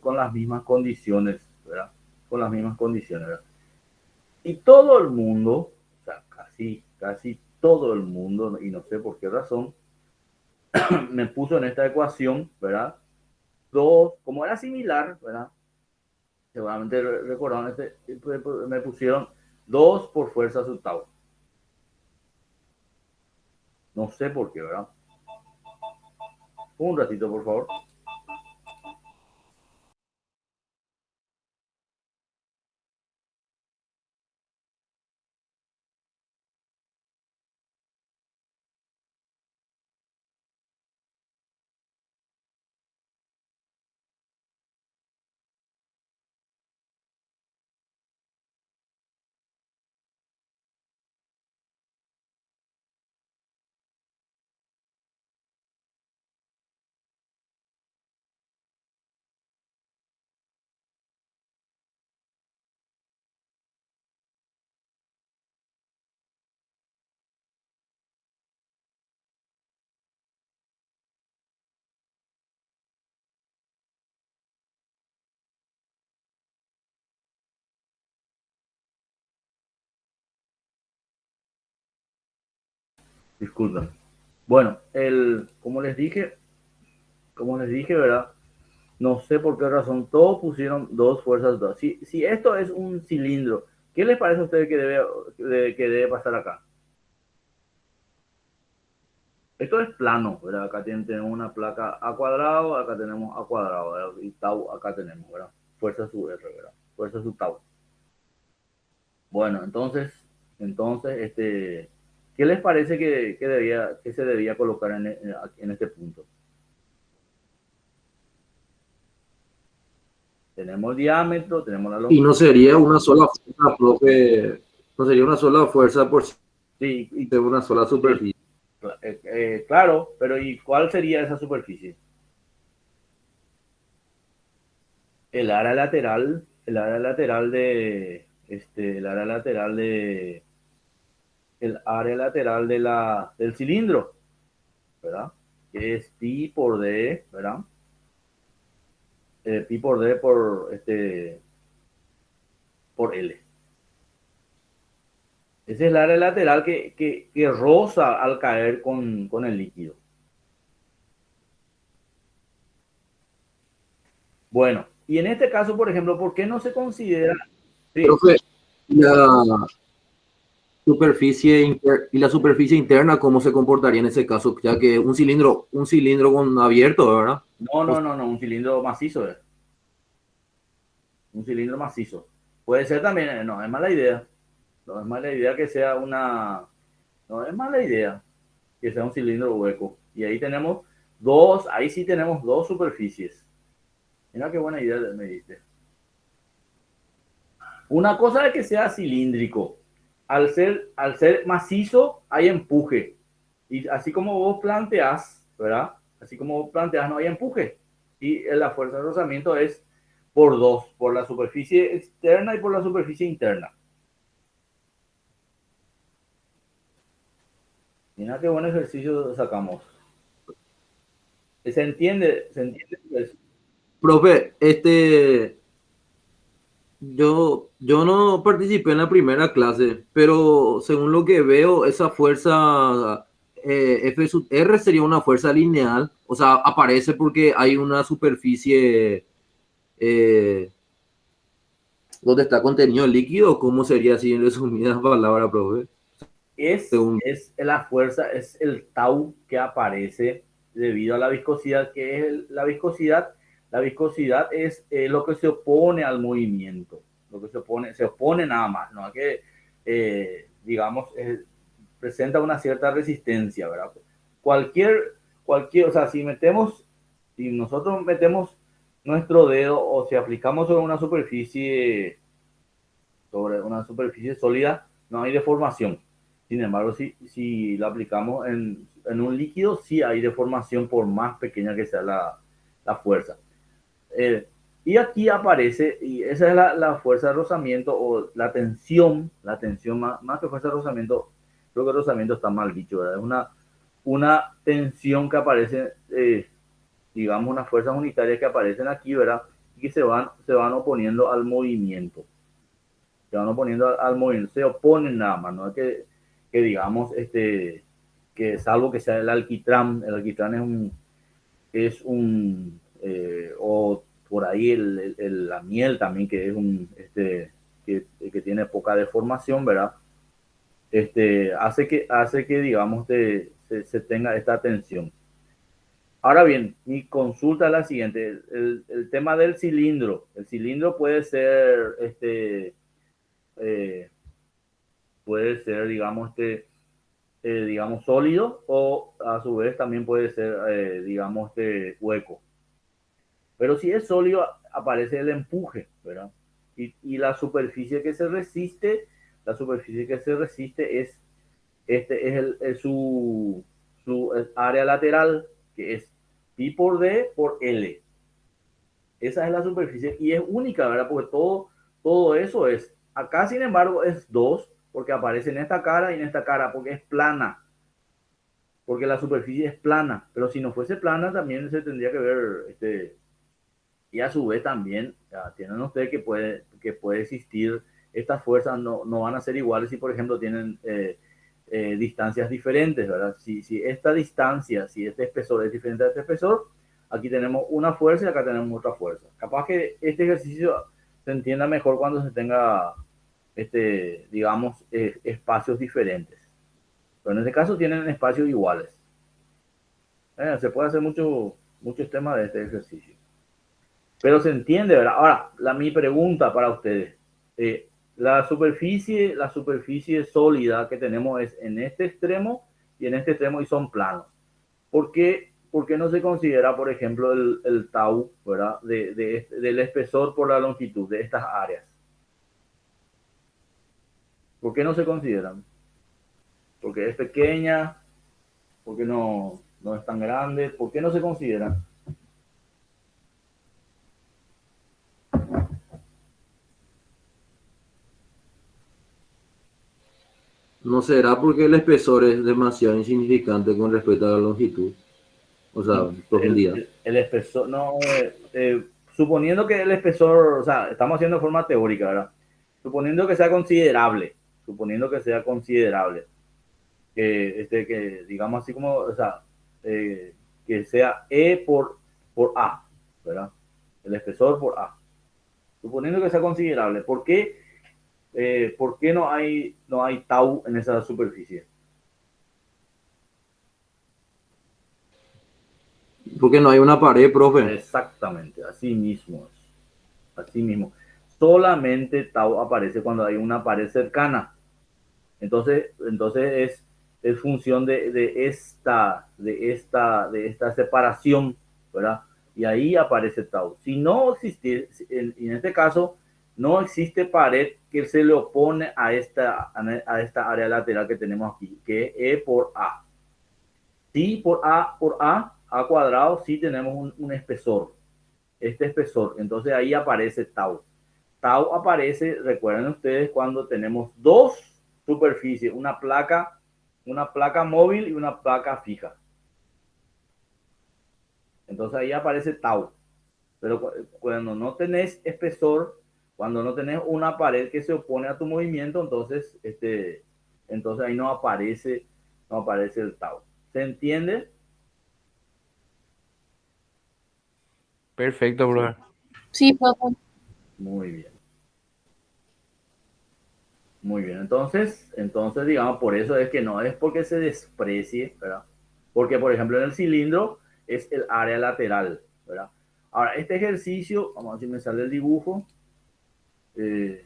con las mismas condiciones, ¿verdad? Con las mismas condiciones, ¿verdad? Y todo el mundo, o sea, casi todo el mundo, y no sé por qué razón, me puso en esta ecuación, ¿verdad? Como era similar, ¿verdad? Seguramente recordaron, me pusieron 2 por fuerza sub tau. No sé por qué, ¿verdad? Un ratito, por favor. Disculpen. Bueno, como les dije, ¿verdad? No sé por qué razón, todos pusieron 2 fuerzas. Si esto es un cilindro, ¿qué les parece a ustedes que debe pasar acá? Esto es plano, ¿verdad? Acá tenemos una placa A cuadrado, acá tenemos A cuadrado, ¿verdad? Y tau acá tenemos, ¿verdad? Fuerza sub R, ¿verdad? Fuerza sub tau. Bueno, entonces, ¿qué les parece que se debía colocar en este punto? Tenemos el diámetro, tenemos la Y longitud. no sería una sola fuerza, profe, no sería una sola fuerza por Sí, ser una sola sí, superficie. claro, pero ¿y cuál sería esa superficie? El área lateral, el área lateral del cilindro, ¿verdad? Que es pi por d, ¿verdad? Pi por d por L. Ese es el área lateral que roza al caer con el líquido. Bueno, y en este caso, por ejemplo, ¿por qué no se considera? Sí, Profe, la y la superficie interna, ¿cómo se comportaría en ese caso? Ya que un cilindro con abierto, ¿verdad? no, un cilindro macizo. Un cilindro macizo. Puede ser también, no es mala idea. No es mala idea que sea una. No es mala idea que sea un cilindro hueco. Y ahí tenemos ahí sí tenemos dos superficies. Mira qué buena idea me diste. Una cosa es que sea cilíndrico. Al ser macizo, hay empuje. Y así como vos planteás, ¿verdad? Así como vos planteás, no hay empuje. Y la fuerza de rozamiento es por dos, por la superficie externa y por la superficie interna. Mira qué buen ejercicio sacamos. ¿Se entiende? ¿Se entiende? Pues, Profe, yo no participé en la primera clase, pero según lo que veo, esa fuerza F sub R sería una fuerza lineal, o sea, aparece porque hay una superficie donde está contenido el líquido. ¿Cómo sería así en resumidas palabras, profe? Según... es la fuerza, es el tau que aparece debido a la viscosidad. ¿Que es la viscosidad? La viscosidad es lo que se opone al movimiento, lo que se opone nada más, ¿no? Que, digamos, presenta una cierta resistencia, ¿verdad? Cualquier, o sea, si nosotros metemos nuestro dedo o si aplicamos sobre una superficie sólida, no hay deformación. Sin embargo, si lo aplicamos en un líquido, sí hay deformación por más pequeña que sea la fuerza. Y aquí aparece, y esa es la fuerza de rozamiento o la tensión más que fuerza de rozamiento, creo que el rozamiento está mal dicho, ¿verdad? Es una tensión que aparece, digamos, unas fuerzas unitarias que aparecen aquí, ¿verdad? Y que se van oponiendo al movimiento. Se van oponiendo al movimiento, se oponen nada más, no es que digamos, que salvo que sea el alquitrán es un o por ahí la miel también, que es que tiene poca deformación, ¿verdad? Hace que digamos, se tenga esta tensión. Ahora bien, mi consulta es la siguiente, el tema del cilindro. El cilindro puede ser, digamos, sólido o a su vez también puede ser, digamos, hueco. Pero si es sólido, aparece el empuje, ¿verdad? Y la superficie que se resiste es su área lateral, que es pi por D por L. Esa es la superficie y es única, ¿verdad? Porque todo eso es. Acá, sin embargo, es 2, porque aparece en esta cara y en esta cara, porque es plana. Porque la superficie es plana. Pero si no fuese plana, también se tendría que ver. Y a su vez también, tienen ustedes que puede existir, estas fuerzas no van a ser iguales si, por ejemplo, tienen distancias diferentes, ¿verdad? Si esta distancia, si este espesor es diferente a este espesor, aquí tenemos una fuerza y acá tenemos otra fuerza. Capaz que este ejercicio se entienda mejor cuando se tenga, digamos, espacios diferentes. Pero en este caso tienen espacios iguales. Se puede hacer muchos temas de este ejercicio. Pero se entiende, ¿verdad? Ahora, mi pregunta para ustedes. La superficie sólida que tenemos es en este extremo y en este extremo y son planos. ¿Por qué no se considera, por ejemplo, el tau, ¿verdad? Del espesor por la longitud de estas áreas? ¿Por qué no se consideran? Porque es pequeña, porque no es tan grande. ¿Por qué no se consideran? ¿No será porque el espesor es demasiado insignificante con respecto a la longitud? O sea, profundidad. El espesor, no, suponiendo que el espesor, o sea, estamos haciendo de forma teórica, ¿verdad? Suponiendo que sea considerable, suponiendo que sea considerable, que digamos así como, o sea, que sea E por A, ¿verdad? El espesor por A. Suponiendo que sea considerable, ¿por qué no hay tau en esa superficie? Porque no hay una pared, profe. Exactamente, así mismo es. Así mismo. Solamente tau aparece cuando hay una pared cercana. Entonces es función de esta separación, ¿verdad? Y ahí aparece tau. Si no existe, en este caso, no existe pared que se le opone a esta área lateral que tenemos aquí, que es E por A. Sí, por A cuadrado, sí tenemos un espesor. Este espesor, entonces ahí aparece tau. Tau aparece, recuerden ustedes, cuando tenemos dos superficies, una placa móvil y una placa fija. Entonces ahí aparece tau. Pero cuando no tenés espesor, cuando no tenés una pared que se opone a tu movimiento, entonces ahí no aparece el tau. ¿Se entiende? Perfecto, brother. Sí, profe. Muy bien. Muy bien, entonces, digamos, por eso es que no es porque se desprecie, ¿verdad? Porque, por ejemplo, en el cilindro es el área lateral, ¿verdad? Ahora, este ejercicio, vamos a ver si me sale el dibujo. Eh,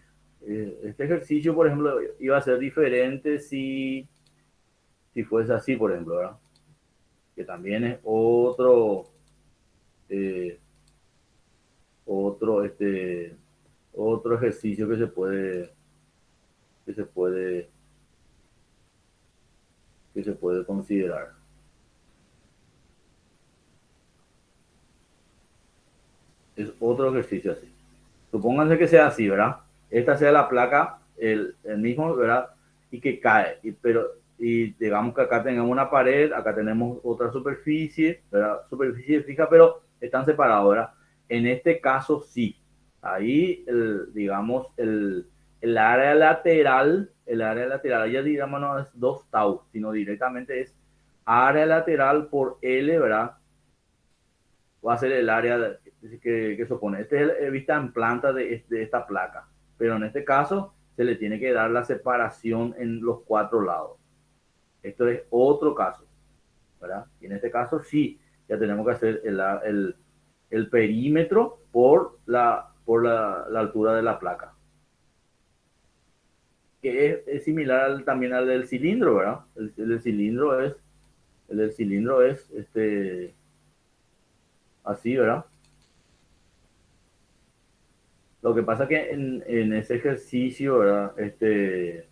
este ejercicio, por ejemplo, iba a ser diferente si fuese así, por ejemplo, ¿verdad? Que también es eh, otro, otro ejercicio que se puede, que se puede considerar. Es otro ejercicio así. Supónganse que sea así, ¿verdad? Esta sea la placa, el mismo, ¿verdad? Y que cae. Y digamos que acá tengamos una pared, acá tenemos otra superficie, ¿verdad? Superficie fija, pero están separados, ¿verdad? En este caso sí. Ahí, digamos, el área lateral, ya digamos no es 2 tau, sino directamente es área lateral por L, ¿verdad? Va a ser el área que se opone. Este es el vista en planta de esta placa, pero en este caso se le tiene que dar la separación en los 4 lados. Esto es otro caso, ¿verdad? Y en este caso sí, ya tenemos que hacer el perímetro por la altura de la placa, que es similar también al del cilindro, ¿verdad? El del cilindro es así, ¿verdad? Lo que pasa es que en ese ejercicio, ¿verdad? En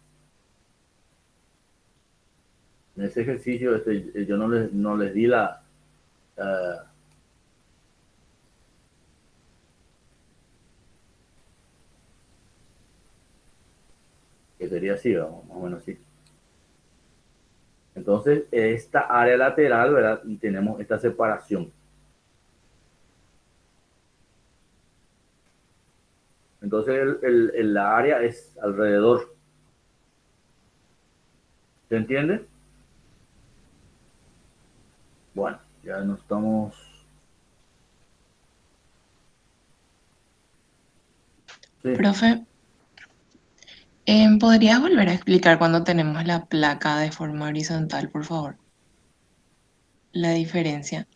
ese ejercicio, yo no les di uh, que sería así, ¿verdad? Más o menos así. Entonces, esta área lateral, ¿verdad? Y tenemos esta separación. Entonces, el área es alrededor. ¿Se entiende? Bueno, ya no estamos... Sí. Profe, ¿podrías volver a explicar cuando tenemos la placa de forma horizontal, por favor? La diferencia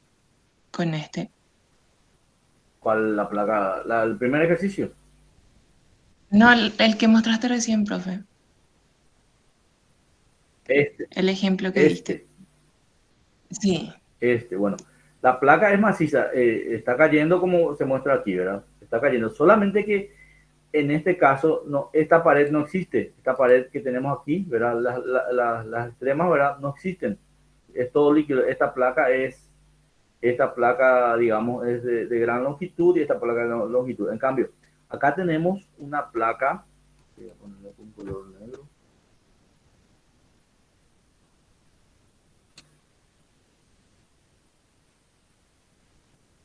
con este. ¿Cuál la placa? El primer ejercicio. No, el que mostraste recién, profe. Este, El ejemplo que diste. este. Sí, Bueno, la placa es maciza, está cayendo como se muestra aquí, ¿verdad? Está cayendo, solamente que en este caso no, esta pared no existe, esta pared que tenemos aquí, ¿verdad? Las extremas, ¿verdad? No existen, es todo líquido. Esta placa, digamos, es de gran longitud y esta placa de longitud. En cambio, acá tenemos una placa, voy a ponerle un color negro.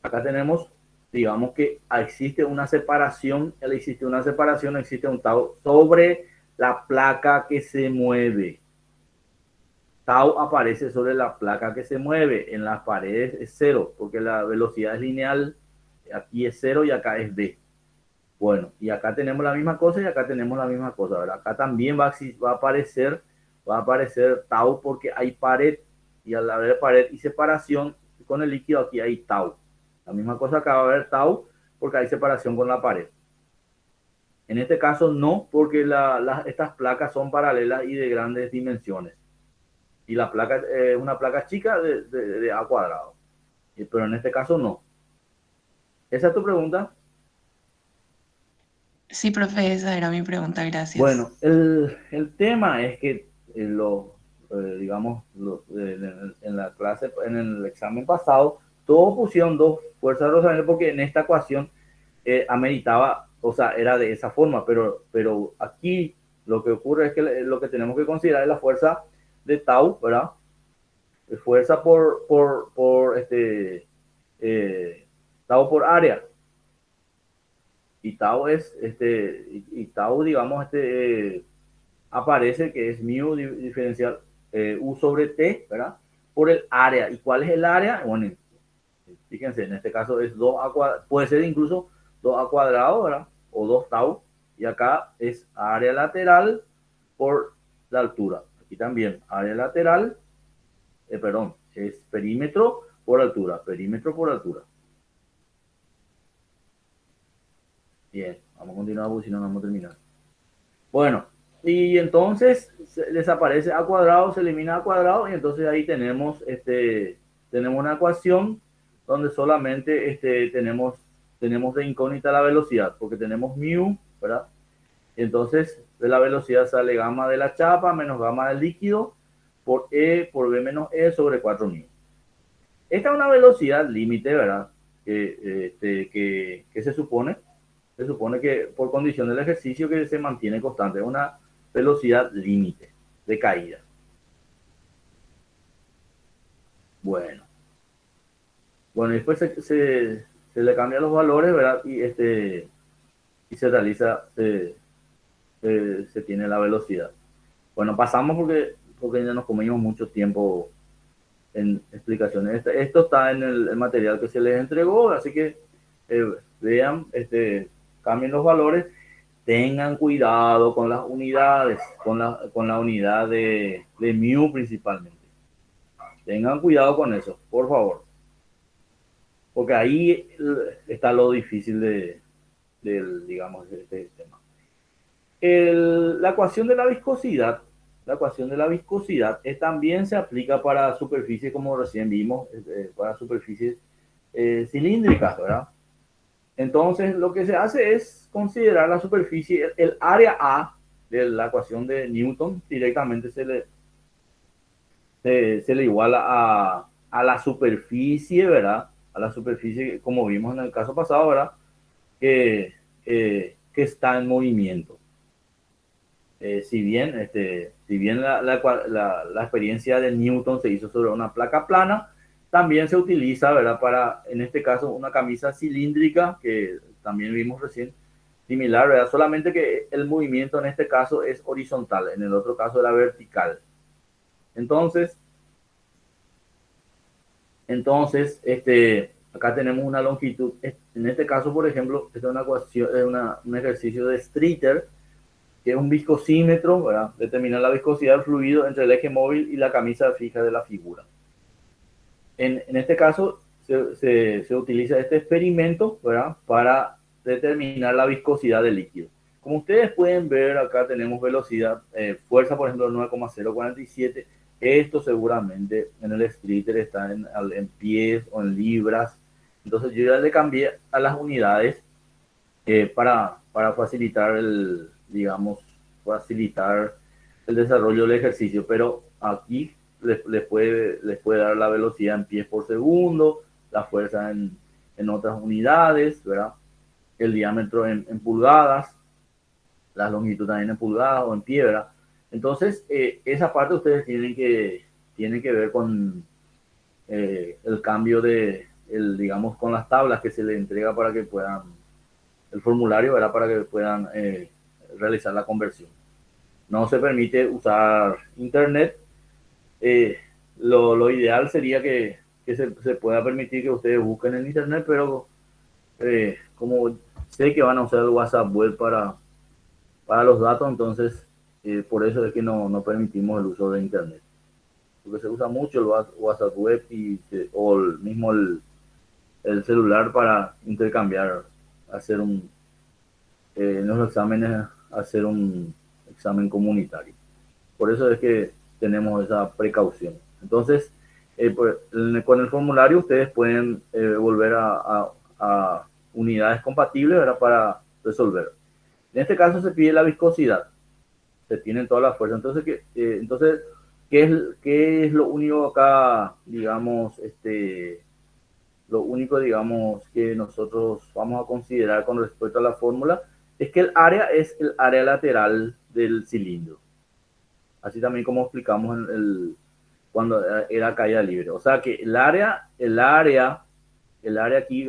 Acá tenemos, digamos que existe una separación, existe un tau sobre la placa que se mueve. Tau aparece sobre la placa que se mueve. En las paredes es 0, porque la velocidad es lineal. Aquí es 0 y acá es v. Bueno, y acá tenemos la misma cosa y acá tenemos la misma cosa, ¿verdad? Acá también va a aparecer tau porque hay pared, y al haber pared y separación con el líquido, aquí hay tau. La misma cosa acá va a haber tau porque hay separación con la pared. En este caso no, porque estas placas son paralelas y de grandes dimensiones. Y la placa es una placa chica de A cuadrado. Pero en este caso no. ¿Esa es tu pregunta? Sí, profe, esa era mi pregunta, gracias. Bueno, el tema es que digamos, en la clase, en el examen pasado, todos pusieron dos fuerzas de rozamiento porque en esta ecuación ameritaba, o sea, era de esa forma, pero aquí lo que ocurre es que lo que tenemos que considerar es la fuerza de tau, ¿verdad? Fuerza tau por área. Y tau es, tau, digamos, aparece que es mu diferencial u sobre t, ¿verdad? Por el área. ¿Y cuál es el área? Bueno, fíjense, en este caso es 2a cuadrado, puede ser incluso 2a cuadrado, ¿verdad? O 2 tau. Y acá es área lateral por la altura. Aquí también área lateral, perdón, es perímetro por altura, perímetro por altura. Bien, vamos a continuar porque si no, no vamos a terminar. Bueno, y entonces desaparece a cuadrado, se elimina a cuadrado, y entonces ahí tenemos, tenemos una ecuación donde solamente tenemos de incógnita la velocidad, porque tenemos mu, ¿verdad? Entonces de la velocidad sale gamma de la chapa menos gamma del líquido por E por B menos E sobre 4 mu. Esta es una velocidad límite, ¿verdad? Que se supone que por condición del ejercicio que se mantiene constante, es una velocidad límite de caída. Bueno, después se le cambian los valores, ¿verdad? Y se realiza, se tiene la velocidad. Bueno, pasamos porque ya nos comimos mucho tiempo en explicaciones. Esto está en el material que se les entregó, así que vean, cambien los valores, tengan cuidado con las unidades, con la unidad de mu principalmente. Tengan cuidado con eso, por favor. Porque ahí está lo difícil digamos, de este tema. La ecuación de la viscosidad, también se aplica para superficies, como recién vimos, para superficies cilíndricas, ¿verdad? Entonces, lo que se hace es considerar la superficie, el área A de la ecuación de Newton, directamente se le iguala a la superficie, ¿verdad? A la superficie, como vimos en el caso pasado, ¿verdad? Que está en movimiento. Si bien la experiencia de Newton se hizo sobre una placa plana, también se utiliza, ¿verdad? Para, en este caso, una camisa cilíndrica, que también vimos recién, similar, ¿verdad? Solamente que el movimiento en este caso es horizontal, en el otro caso era vertical. Entonces, acá tenemos una longitud. En este caso, por ejemplo, esta es una ecuación, un ejercicio de Streeter, que es un viscosímetro, ¿verdad? Determinar la viscosidad del fluido entre el eje móvil y la camisa fija de la figura. En este caso, se utiliza este experimento, ¿verdad? Para determinar la viscosidad del líquido. Como ustedes pueden ver, acá tenemos velocidad, fuerza, por ejemplo, 9,047. Esto seguramente en el Streeter está en pies o en libras. Entonces yo ya le cambié a las unidades para facilitar facilitar el desarrollo del ejercicio. Pero aquí les puede dar la velocidad en pies por segundo, la fuerza en otras unidades, ¿verdad? El diámetro en pulgadas, la longitud también en pulgadas o en pie, ¿verdad? Entonces, esa parte ustedes tienen que ver con el cambio digamos, con las tablas que se les entrega para que puedan, el formulario, ¿verdad? Para que puedan realizar la conversión. no se permite usar internet. Lo ideal sería que se pueda permitir que ustedes busquen en internet, pero como sé que van a usar el WhatsApp web para los datos, entonces por eso es que no permitimos el uso de internet. Porque se usa mucho el WhatsApp web o el mismo el celular para intercambiar, hacer en los exámenes, hacer un examen comunitario. Por eso es que tenemos esa precaución. Entonces, con el formulario ustedes pueden volver a unidades compatibles, ¿verdad? Para resolver. En este caso se pide la viscosidad. Se tienen todas las fuerzas. Entonces, ¿qué es lo único acá, digamos, lo único, digamos, que nosotros vamos a considerar con respecto a la fórmula? Es que el área es el área lateral del cilindro. Así también como explicamos cuando era caída libre. O sea que el área aquí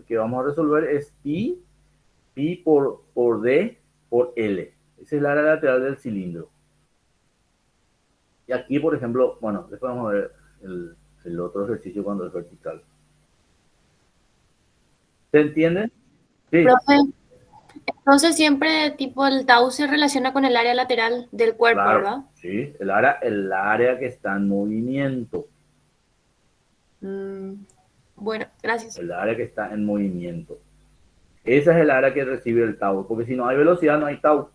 que vamos a resolver es pi por D por L. Esa es el área lateral del cilindro. Y aquí, por ejemplo, bueno, después vamos a ver el otro ejercicio cuando es vertical. ¿Se entiende? Sí, Profe, entonces siempre tipo el tau se relaciona con el área lateral del cuerpo, claro, ¿verdad? sí, el área que está en movimiento. Bueno, gracias. El área que está en movimiento. Esa es el área que recibe el tau, porque si no hay velocidad, no hay tau.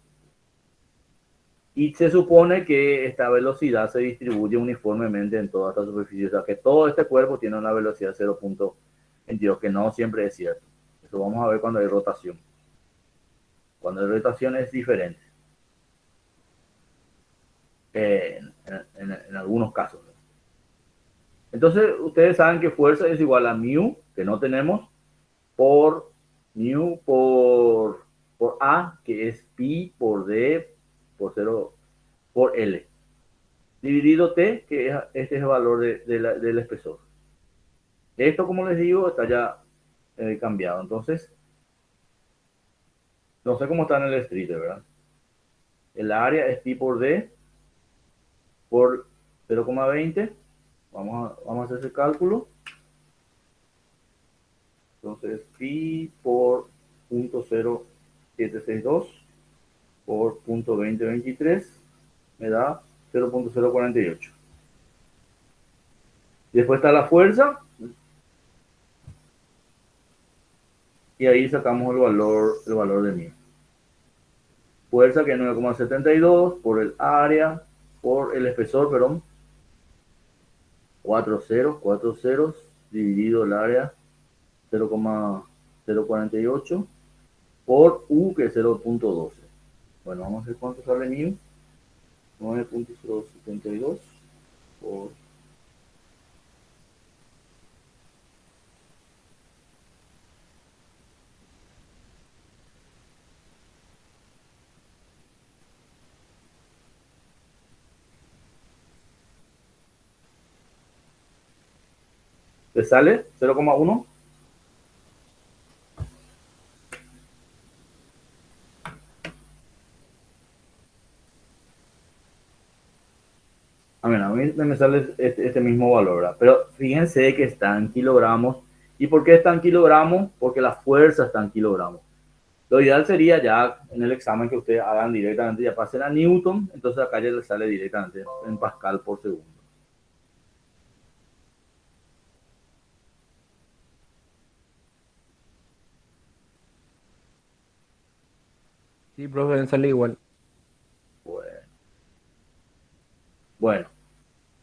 Y se supone que esta velocidad se distribuye uniformemente en toda esta superficie. O sea, que todo este cuerpo tiene una velocidad 0.22, que no siempre es cierto. Eso vamos a ver cuando hay rotación. Cuando hay rotación es diferente. En algunos casos. Entonces, ustedes saben que fuerza es igual a mu, que no tenemos, por mu por A, que es pi por D por 0 por L, dividido T, que este es el valor del espesor. Esto, como les digo, está ya cambiado. Entonces, no sé cómo está en el street, ¿verdad? El área es pi por D por 0,20. Vamos a hacer ese cálculo. Entonces, pi por 0.0762 por 0.2023 me da 0.048. Y después está la fuerza. Y ahí sacamos el valor de mi. Fuerza que es 9,72 por el área, por el espesor, perdón. 4 ceros, dividido el área 0,048 por U, que es 0.12. Bueno, vamos a ver cuánto sale mi. 9.072 por ¿te sale 0,1? A mí me sale este mismo valor, ¿verdad? Pero fíjense que está en kilogramos. ¿Y por qué está en kilogramos? Porque la fuerza está en kilogramos. Lo ideal sería ya en el examen que ustedes hagan directamente, ya pasen a Newton, entonces acá ya les sale directamente en Pascal por segundo. Sí, profe, sale igual. Bueno,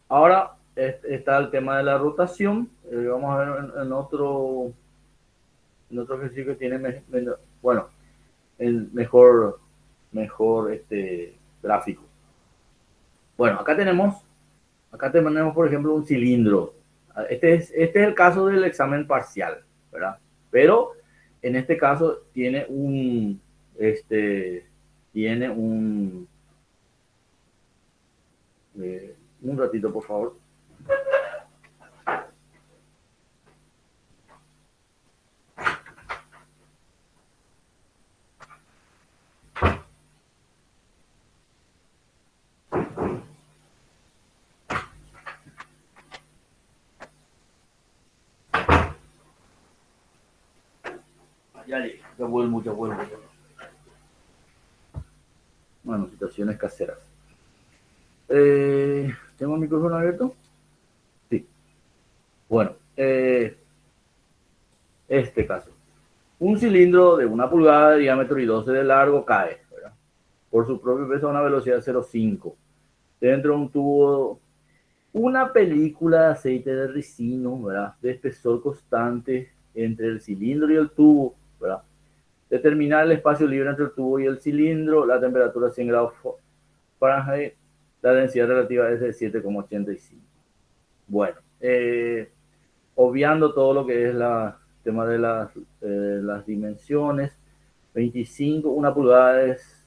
ahora está el tema de la rotación. Vamos a ver en otro ejercicio que tiene, bueno, el mejor gráfico. Bueno, acá tenemos, por ejemplo, un cilindro. Este es el caso del examen parcial, ¿verdad? Pero en este caso tiene un ratito, por favor. ya llegué. Ya vuelvo mucho, vuelvo mucho. Bueno, situaciones caseras. ¿Tengo el micrófono abierto? Sí. Bueno, este caso. Un cilindro de 1 pulgada de diámetro y 12 de largo cae, ¿verdad? Por su propio peso a una velocidad de 0,5. Dentro de un tubo, una película de aceite de ricino, ¿verdad? De espesor constante entre el cilindro y el tubo, ¿verdad? Determinar el espacio libre entre el tubo y el cilindro, la temperatura 100 grados Fahrenheit, la densidad relativa es de 7,85. Bueno, obviando todo lo que es el tema de las dimensiones, 25, 1 pulgada es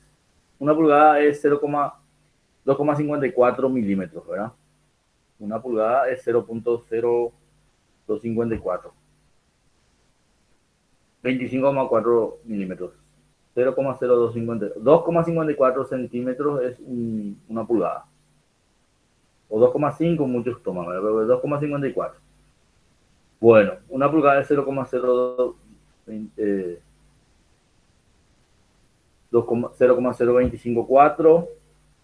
2,54 milímetros, ¿verdad? 1 pulgada es 0,0254. 25,4 milímetros. 2,54 centímetros es 1 pulgada. O 2,5 muchos toman, ¿verdad? Pero 2,54. Bueno, 1 pulgada es 0,0254.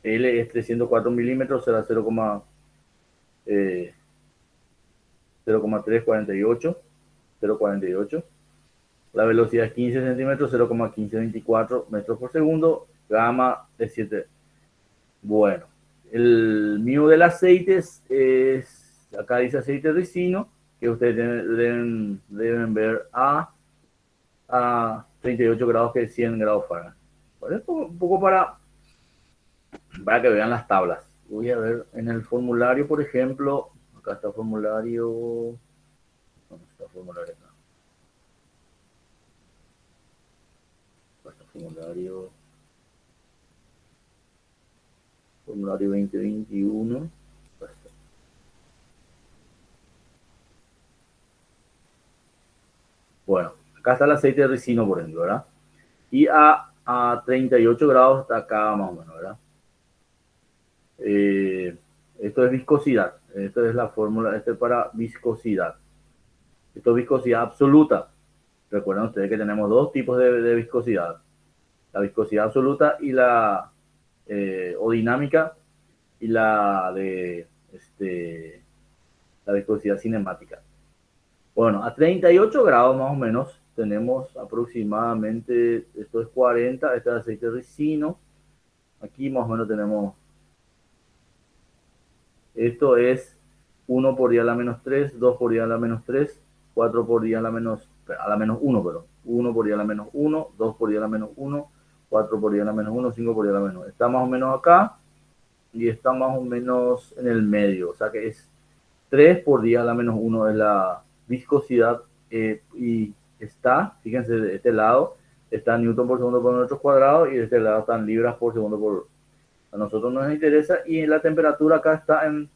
L es 304 milímetros, será 0,348. 0,48. La velocidad es 15 centímetros, 0,1524 metros por segundo. Gamma es 7. Bueno, el mío del aceite es acá dice aceite ricino, que ustedes deben ver a 38 grados, que es 100 grados Fahrenheit. Bueno, esto un poco para que vean las tablas. Voy a ver en el formulario, por ejemplo, acá está el formulario. ¿Dónde está el formulario acá? Formulario 2021. Bueno, acá está el aceite de ricino, por ejemplo, ¿verdad? Y a 38 grados está acá más o menos, ¿verdad? Esto es viscosidad. Esto es la fórmula, esto es para viscosidad. Esto es viscosidad absoluta. Recuerden ustedes que tenemos dos tipos de viscosidad. La viscosidad absoluta y la o dinámica, y la de la viscosidad cinemática. Bueno, a 38 grados más o menos tenemos aproximadamente, esto es 40, este es aceite ricino. Aquí más o menos tenemos, esto es 1 por 10 a la menos 3, 2 por 10 a la menos 3, 4 por 10 a la menos 1, perdón. 1 por 10 a la menos 1, 2 por 10 a la menos 1, 4 por 10 a la menos 1, 5 por 10 a la menos 1. Está más o menos acá y está más o menos en el medio. O sea que es 3 por 10 a la menos 1 es la viscosidad, y está, fíjense, de este lado está Newton por segundo por metro cuadrado, y de este lado están libras por segundo por... A nosotros nos interesa, y la temperatura acá está en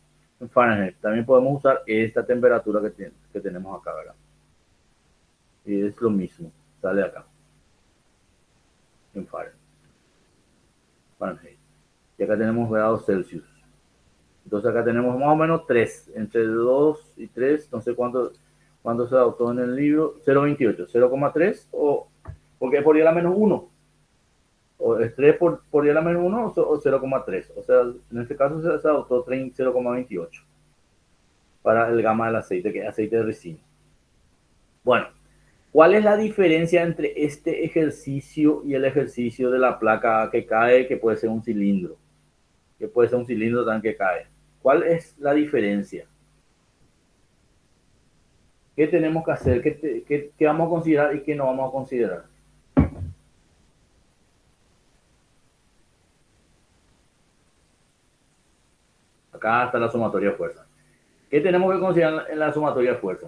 Fahrenheit. También podemos usar esta temperatura que tenemos acá, ¿verdad? Y es lo mismo, sale acá en Fahrenheit. Y acá tenemos grados Celsius. Entonces acá tenemos más o menos 3, entre 2 y 3, no sé cuánto se adoptó en el libro, 0,28, 0,3, o porque es por 10 a la menos 1, o es 3 por 10 a la menos 1, o 0,3, o sea, en este caso se adoptó 0,28 para el gamma del aceite, que es aceite de ricino. Bueno, ¿cuál es la diferencia entre este ejercicio y el ejercicio de la placa que cae, que puede ser un cilindro? Que puede ser un cilindro también que cae. ¿Cuál es la diferencia? ¿Qué tenemos que hacer? ¿Qué vamos a considerar y qué no vamos a considerar? Acá está la sumatoria de fuerza. ¿Qué tenemos que considerar en la sumatoria de fuerza?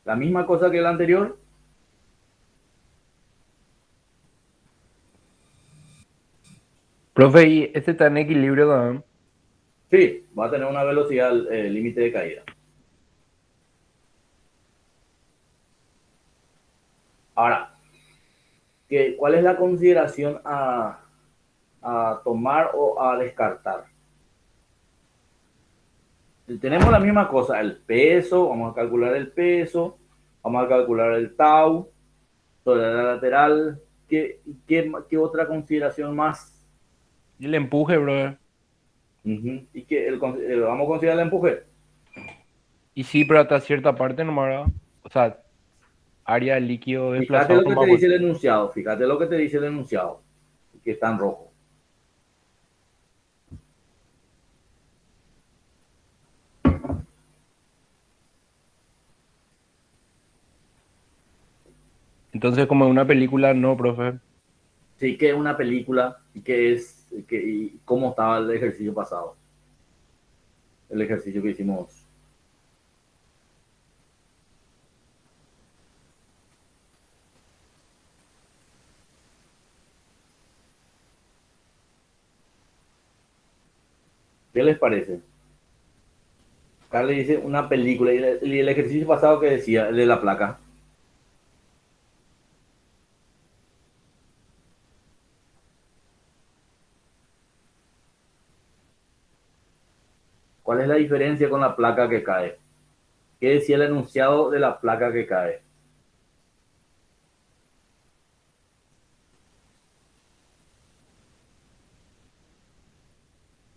¿La misma cosa que la anterior? Profe, ¿y este está en equilibrio también? Sí, va a tener una velocidad límite de caída. Ahora, ¿cuál es la consideración a tomar o a descartar? Tenemos la misma cosa, el peso, vamos a calcular el peso, vamos a calcular el tau, sobre el área lateral. ¿Qué otra consideración más? Y el empuje, brother. Ujú. Y que vamos a considerar el empuje. Y sí, pero hasta cierta parte nomás, ¿verdad? O sea, área líquido Fíjate desplazado lo que te nomás, dice pues. el enunciado, fíjate lo que te dice el enunciado, que está en rojo. Entonces, como en una película, no, profe. Sí, que es una película y y cómo estaba el ejercicio pasado, el ejercicio que hicimos. ¿Qué les parece? Acá le dice una película y el ejercicio pasado que decía, el de la placa. ¿Cuál es la diferencia con la placa que cae? ¿Qué decía el enunciado de la placa que cae?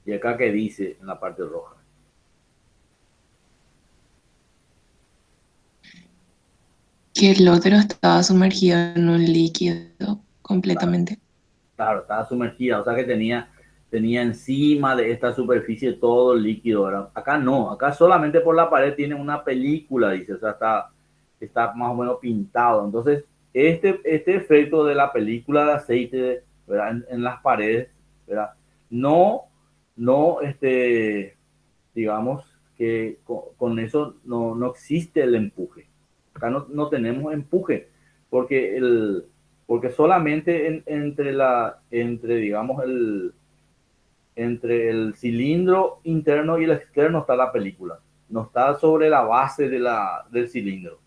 Y acá que dice en la parte roja. Que el otro estaba sumergido en un líquido Claro, completamente. claro, estaba sumergida, o sea que tenía encima de esta superficie todo el líquido, ¿verdad? Acá no, acá solamente por la pared tiene una película, dice, o sea, está más o menos pintado. Entonces, este efecto de la película de aceite, ¿verdad? En las paredes, ¿verdad? No, no, digamos que con eso no existe el empuje. Acá no tenemos empuje, porque porque solamente digamos, entre el cilindro interno y el externo está la película. No está sobre la base del cilindro.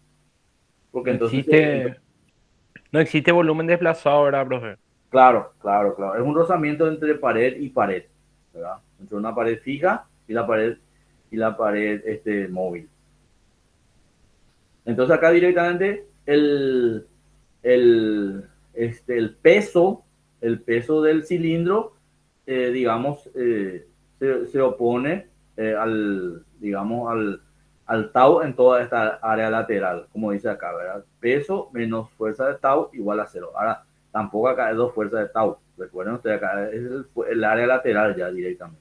Porque No entonces, existe, no existe volumen desplazado, ¿verdad, profe? claro, claro, claro. Es un rozamiento entre pared y pared, ¿verdad? Entre una pared fija y la pared móvil. Entonces acá directamente el peso del cilindro, digamos, se opone digamos, al tau en toda esta área lateral, como dice acá, ¿verdad? Peso menos fuerza de tau igual a cero. Ahora, tampoco acá es dos fuerzas de tau. Recuerden ustedes, acá es el área lateral ya directamente.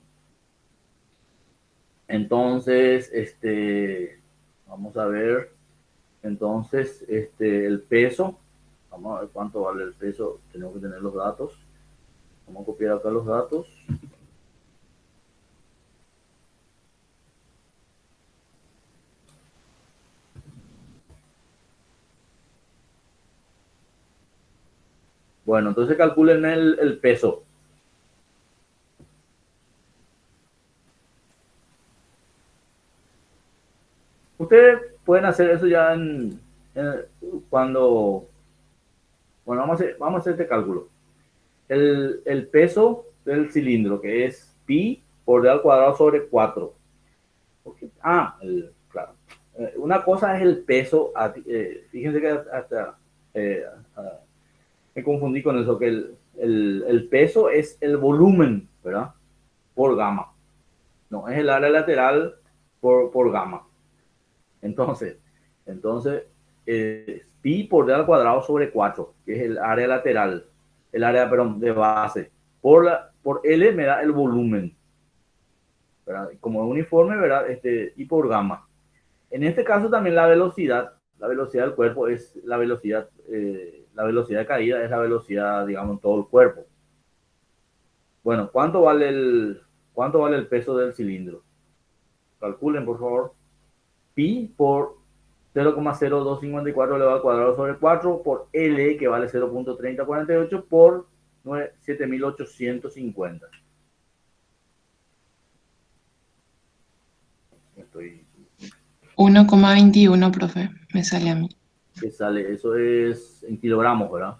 Entonces, vamos a ver. Entonces, el peso, vamos a ver cuánto vale el peso, tenemos que tener los datos. Vamos a copiar acá los datos. Bueno, entonces calculen el peso. Ustedes pueden hacer eso ya cuando, bueno, vamos a hacer este cálculo. El peso del cilindro, que es pi por d al cuadrado sobre 4. Claro. Una cosa es el peso, fíjense que hasta me confundí con eso, que el peso es el volumen, ¿verdad? Por gamma. No, es el área lateral por gamma. Entonces pi por d al cuadrado sobre 4, que es el área lateral, el área, perdón, de base. Por L me da el volumen, ¿verdad? Como es uniforme, ¿verdad? Y por gamma. En este caso también la velocidad del cuerpo es la velocidad de caída es la velocidad, digamos, en todo el cuerpo. Bueno, ¿cuánto vale el peso del cilindro? Calculen, por favor. Pi por 0,0254 elevado al cuadrado sobre 4 por L, que vale 0,3048 por 7850. Estoy, 1,21, profe, me sale a mí. ¿Qué sale? Eso es en kilogramos, ¿verdad?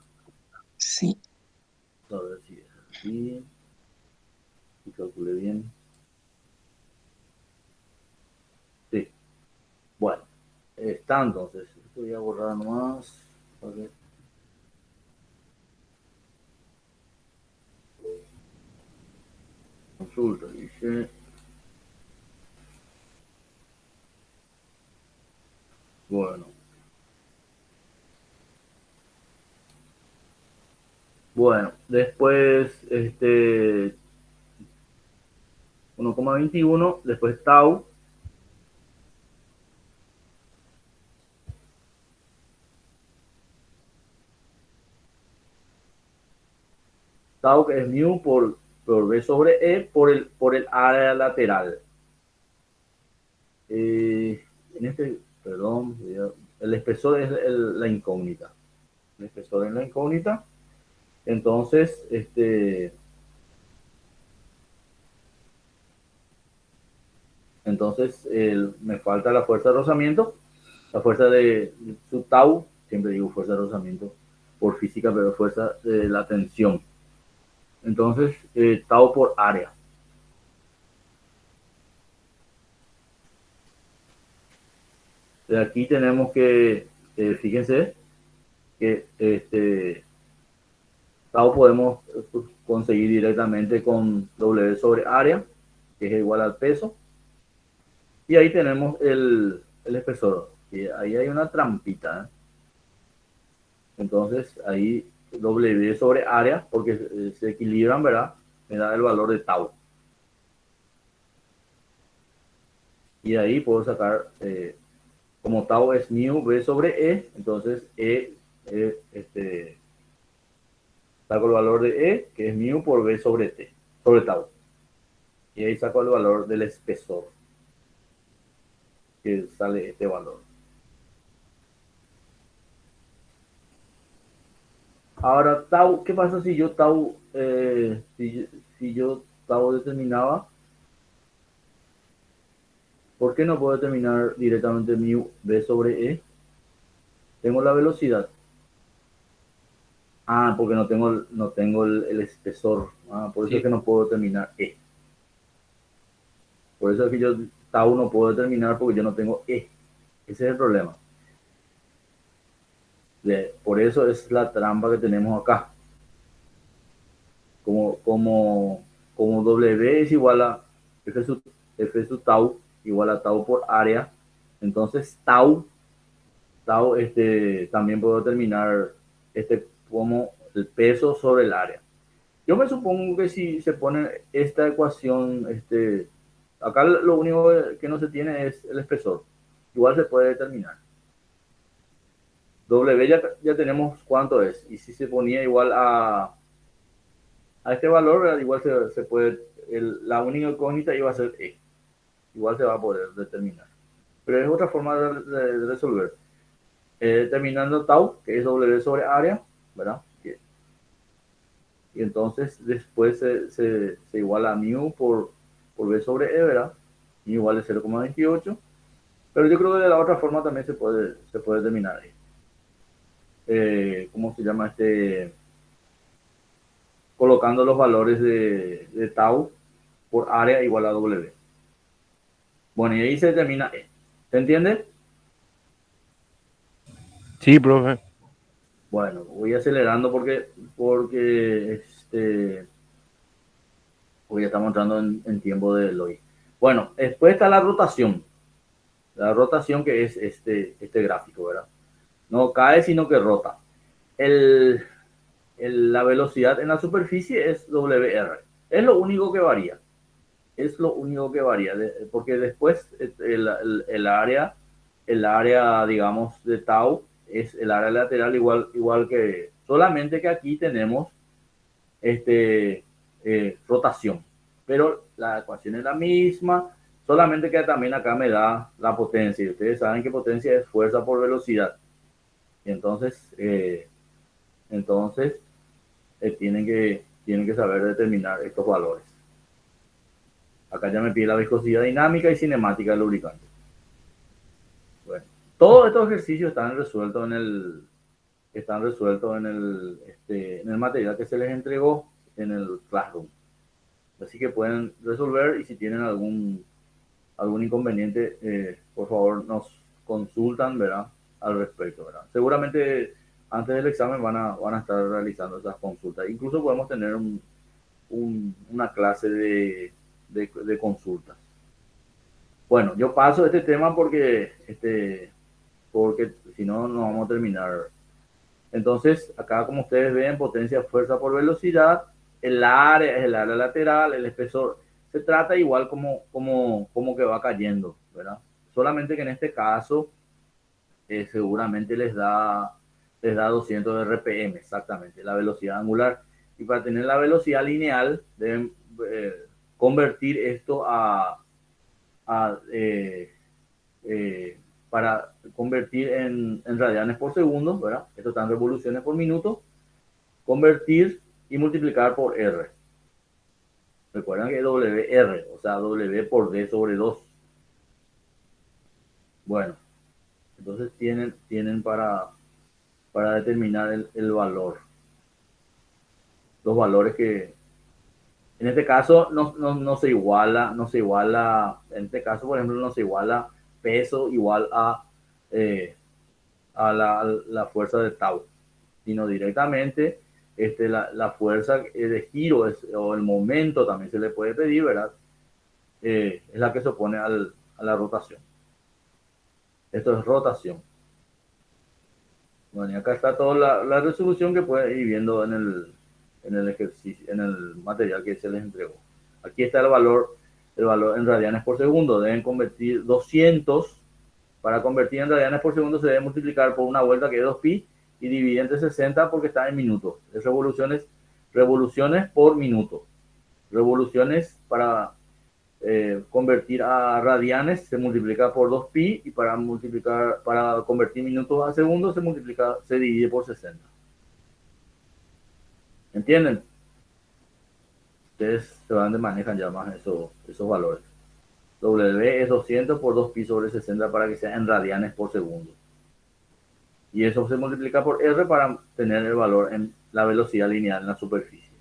Sí. A ver si es así. Si calculé bien. Sí. Bueno, está entonces. Voy a borrar nomás. A ver. consulta, dice. Bueno. Bueno, después 1,21, después tau. Tau que es mu por B sobre E por el área lateral. Perdón, el espesor es la incógnita. El espesor es la incógnita. Entonces, me falta la fuerza de rozamiento, la fuerza de su tau, siempre digo fuerza de rozamiento por física, pero fuerza de la tensión. Entonces, tau por área. De aquí tenemos que, fíjense, que tau podemos conseguir directamente con W sobre área, que es igual al peso. Y ahí tenemos el espesor. Y ahí hay una trampita, ¿eh? Entonces, ahí W sobre área, porque se equilibran, ¿verdad? Me da el valor de tau. Y ahí puedo sacar, como tau es mu B sobre E, entonces saco el valor de E, que es mu por B sobre T, sobre tau. Y ahí saco el valor del espesor, que sale este valor. Ahora, tau, ¿qué pasa si yo tau, si yo tau determinaba? ¿Por qué no puedo determinar directamente mu B sobre E? Tengo la velocidad. Ah, porque no tengo el espesor. Ah, por eso Sí. es que no puedo determinar E. Por eso es que yo tau no puedo determinar porque yo no tengo E. Ese es el problema. Por eso es la trampa que tenemos acá. Como W es igual a F sub tau igual a tau por área, entonces tau también puedo determinar como el peso sobre el área. Yo me supongo que si se pone esta ecuación, acá lo único que no se tiene es el espesor. Igual se puede determinar. W ya tenemos cuánto es. Y si se ponía igual a este valor, ¿verdad? Igual se puede, la única incógnita iba a ser E. Igual se va a poder determinar. Pero es otra forma de resolver. Determinando tau, que es W sobre área, ¿verdad? Y entonces después se iguala a mu por B sobre E, ¿verdad? Mu igual a 0,28. Pero yo creo que de la otra forma también se puede determinar. ¿Cómo se llama? Colocando los valores de tau por área igual a W. Bueno, y ahí se determina E. ¿Se entiende? Sí, profe. Bueno, voy acelerando porque ya estamos entrando en tiempo de hoy. Bueno, después está la rotación. La rotación que es este gráfico, ¿verdad? No cae, sino que rota. La velocidad en la superficie es WR. Es lo único que varía. Es lo único que varía. Porque después el área, digamos, de tau es el área lateral igual que... Solamente que aquí tenemos rotación. Pero la ecuación es la misma. Solamente que también acá me da la potencia. Y ustedes saben que potencia es fuerza por velocidad. Y entonces tienen que saber determinar estos valores. Acá ya me pide la viscosidad dinámica y cinemática del lubricante. Bueno, todos estos ejercicios están resueltos en el material que se les entregó en el Classroom. Así que pueden resolver, y si tienen algún inconveniente, por favor nos consultan, ¿verdad? Al respecto, ¿verdad? Seguramente antes del examen van a estar realizando esas consultas. Incluso podemos tener una clase de consultas. Bueno, yo paso este tema porque si no, no vamos a terminar. Entonces, acá como ustedes ven, potencia, fuerza por velocidad, el área es el área lateral, el espesor. Se trata igual como que va cayendo, ¿verdad? Solamente que en este caso seguramente les da 200 RPM, exactamente, la velocidad angular. Y para tener la velocidad lineal, deben convertir esto para convertir en radianes por segundo, ¿verdad? Esto está en revoluciones por minuto, convertir y multiplicar por R. Recuerdan que es WR, o sea, W por D sobre 2. Bueno, entonces tienen para determinar el valor. Los valores que en este caso no se iguala, en este caso, por ejemplo, no se iguala peso igual a la fuerza de tau, sino directamente la fuerza de giro o el momento también se le puede pedir, ¿verdad? Es la que se opone a la rotación. Esto es rotación. Bueno, y acá está toda la resolución que pueden ir viendo en el ejercicio, en el material que se les entregó. Aquí está el valor en radianes por segundo. Deben convertir 200. Para convertir en radianes por segundo se debe multiplicar por una vuelta que es 2pi y dividir entre 60 porque está en minutos. Es revoluciones por minuto. Revoluciones para convertir a radianes se multiplica por 2pi y para convertir minutos a segundos se divide por 60. ¿Entienden? Ustedes se van de manejan ya más esos valores. W es 200 por 2pi sobre 60 para que sea en radianes por segundo. Y eso se multiplica por R para tener el valor en la velocidad lineal en la superficie.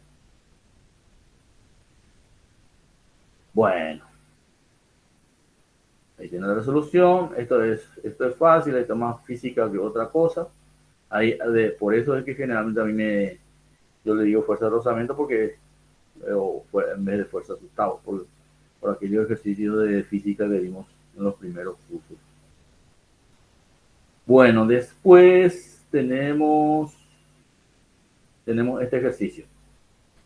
Bueno. Ahí tiene la resolución. Esto es fácil, esto es más física que otra cosa. Por eso es que generalmente a mí yo le digo fuerza de rozamiento porque en vez de fuerza de octavos, por aquellos ejercicios de física que vimos en los primeros cursos. Bueno, después tenemos este ejercicio,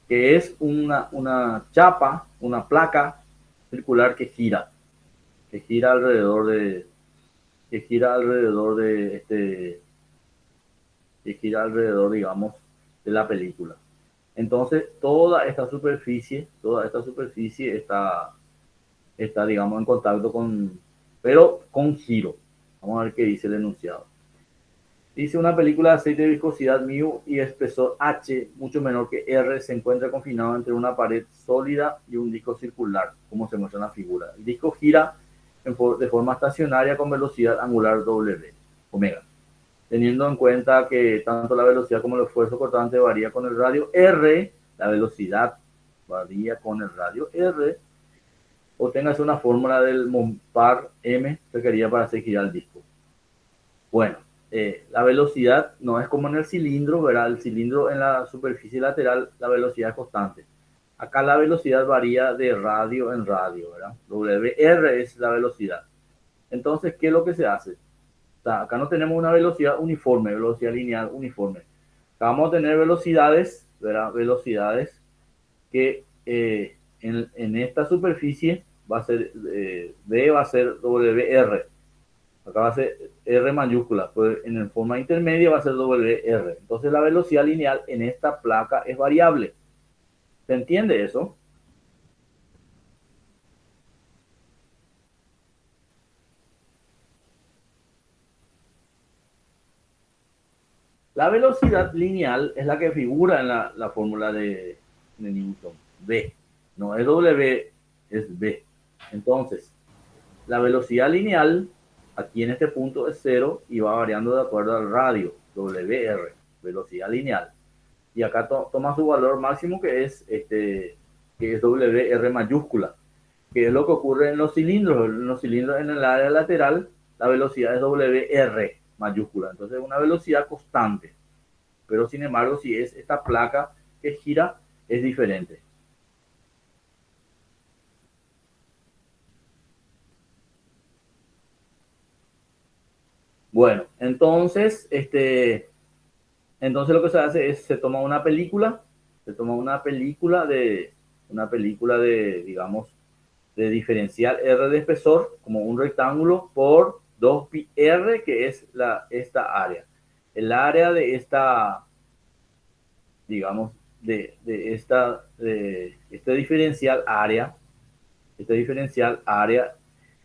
que es una chapa, una placa circular que gira alrededor digamos, de la película. Entonces, toda esta superficie está, digamos, en contacto pero con giro. Vamos a ver qué dice el enunciado. Dice: una película de aceite de viscosidad μ y espesor h mucho menor que R se encuentra confinado entre una pared sólida y un disco circular, como se muestra en la figura. El disco gira de forma estacionaria con velocidad angular W, omega. Teniendo en cuenta que tanto la velocidad como el esfuerzo cortante varía con el radio R, la velocidad varía con el radio R, obténgase una fórmula del par M requerida para hacer girar el disco. Bueno, la velocidad no es como en el cilindro, ¿verdad? El cilindro en la superficie lateral, la velocidad es constante. Acá la velocidad varía de radio en radio, ¿verdad? WR es la velocidad. Entonces, ¿qué es lo que se hace? O sea, acá no tenemos una velocidad uniforme, velocidad lineal uniforme. Acá vamos a tener velocidades, ¿verdad? Velocidades que en esta superficie va a ser B va a ser WR. Acá va a ser R mayúscula, pues en forma intermedia va a ser WR. Entonces la velocidad lineal en esta placa es variable. ¿Se entiende eso? La velocidad lineal es la que figura en la fórmula de Newton. B. No es W, es B. Entonces, la velocidad lineal aquí en este punto es 0 y va variando de acuerdo al radio, WR, velocidad lineal. Y acá toma su valor máximo que es WR mayúscula, que es lo que ocurre en los cilindros. En los cilindros en el área lateral, la velocidad es WR mayúscula. Entonces, una velocidad constante. Pero, sin embargo, si es esta placa que gira, es diferente. Bueno, entonces, entonces lo que se hace es, se toma una película de, digamos, de diferencial R de espesor, como un rectángulo, por 2pi R, que es esta área. El área de esta, digamos, de este diferencial área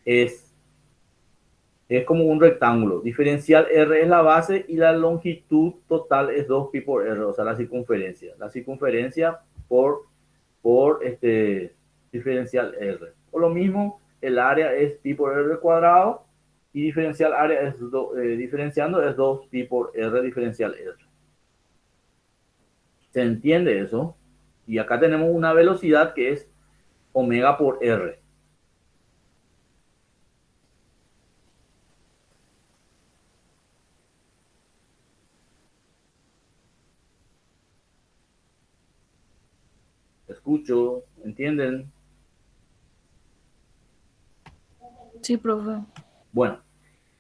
es como un rectángulo. Diferencial R es la base y la longitud total es 2pi por R, o sea, la circunferencia. La circunferencia por diferencial R. O lo mismo, el área es pi por R cuadrado y diferencial área es diferenciando es 2pi por R diferencial R. ¿Se entiende eso? Y acá tenemos una velocidad que es omega por R. Escucho, ¿entienden? Sí, profe. Bueno,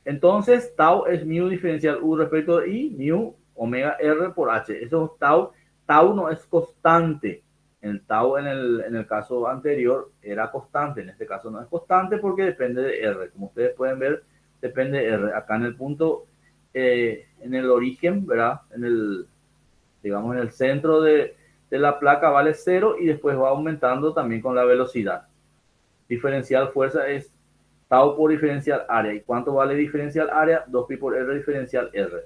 entonces tau es mu diferencial u respecto de i, mu omega r por h. Eso es tau. Tau no es constante. El tau en el caso anterior era constante. En este caso no es constante porque depende de r. Como ustedes pueden ver, depende de r. Acá en el punto, en el origen, ¿verdad? Digamos, en el centro de la placa vale 0 y después va aumentando también con la velocidad. Diferencial fuerza es tau por diferencial área. ¿Y cuánto vale diferencial área? 2pi por R diferencial R.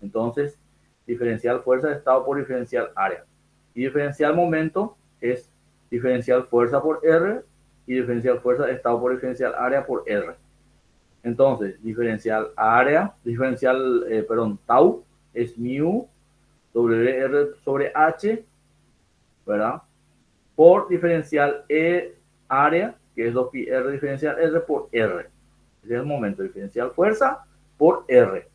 Entonces, diferencial fuerza es tau por diferencial área. Y diferencial momento es diferencial fuerza por R y diferencial fuerza es tau por diferencial área por R. Entonces, tau es mu WR sobre H, ¿verdad? Por diferencial área, que es 2pi R diferencial R por R. Ese es el momento. Diferencial fuerza por R.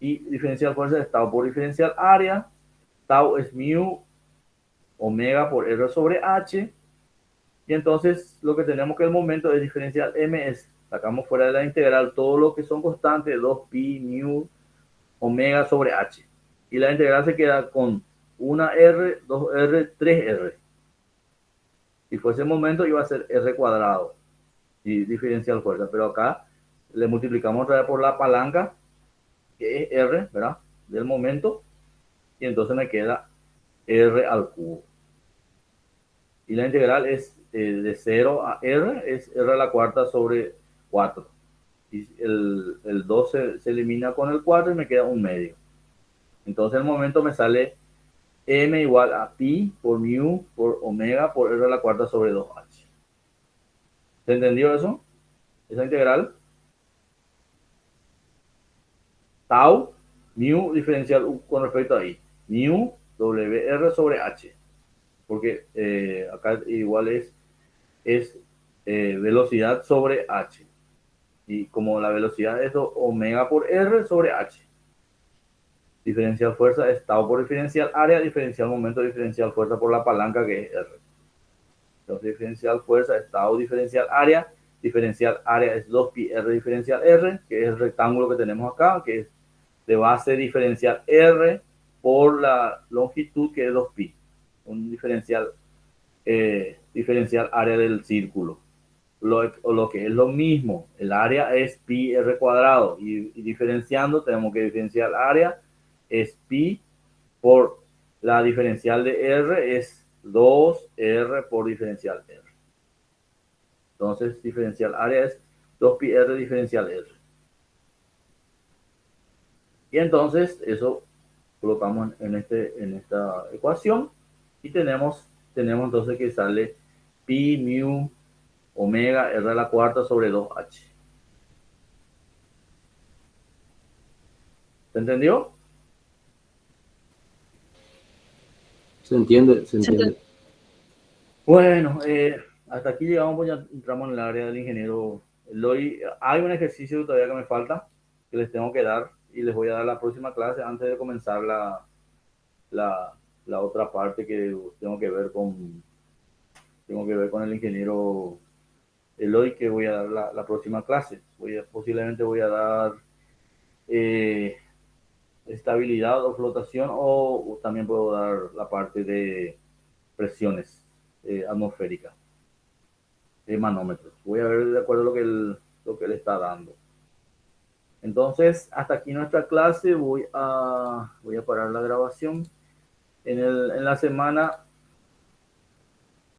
Y diferencial fuerza es tau por diferencial área. Tau es mu omega por R sobre H. Y entonces lo que tenemos que el momento es diferencial M, sacamos fuera de la integral todo lo que son constantes, 2pi mu omega sobre H. Y la integral se queda con 1R, 2R, 3R. Si fuese el momento iba a ser R cuadrado y diferencial fuerza, pero acá le multiplicamos otra vez por la palanca, que es R, ¿verdad? Del momento, y entonces me queda R al cubo. Y la integral es de 0 a R, es R a la cuarta sobre 4. Y el 2 se elimina con el 4 y me queda un medio. Entonces el momento me sale m igual a pi por mu por omega por R a la cuarta sobre 2h. ¿Se entendió eso? Esa integral. Tau, mu diferencial u con respecto a i. Mu WR sobre h. Porque acá igual es velocidad sobre h. Y como la velocidad es omega por R sobre h. Diferencial fuerza es tau por diferencial área, diferencial momento, diferencial fuerza por la palanca que es R. Entonces diferencial fuerza es tau diferencial área es 2pi R diferencial R, que es el rectángulo que tenemos acá, que es de base diferencial R por la longitud que es 2pi. Un diferencial área del círculo. Lo que es lo mismo, el área es pi R cuadrado y diferenciando tenemos que diferenciar área es pi por la diferencial de R es 2R por diferencial R. Entonces, diferencial área es 2pi R diferencial R. Y entonces, eso colocamos en esta ecuación y tenemos entonces que sale pi mu omega R a la cuarta sobre 2h. ¿Se entendió? Se entiende, se entiende. Bueno, hasta aquí llegamos, pues ya entramos en el área del ingeniero Eloy. Hay un ejercicio todavía que me falta, que les tengo que dar, y les voy a dar la próxima clase antes de comenzar la otra parte que tengo que ver con el ingeniero Eloy, que voy a dar la próxima clase. Posiblemente voy a dar estabilidad o flotación, o también puedo dar la parte de presiones atmosféricas, de manómetros. Voy a ver de acuerdo a lo que él está dando. Entonces, hasta aquí nuestra clase. Voy a parar la grabación. En la semana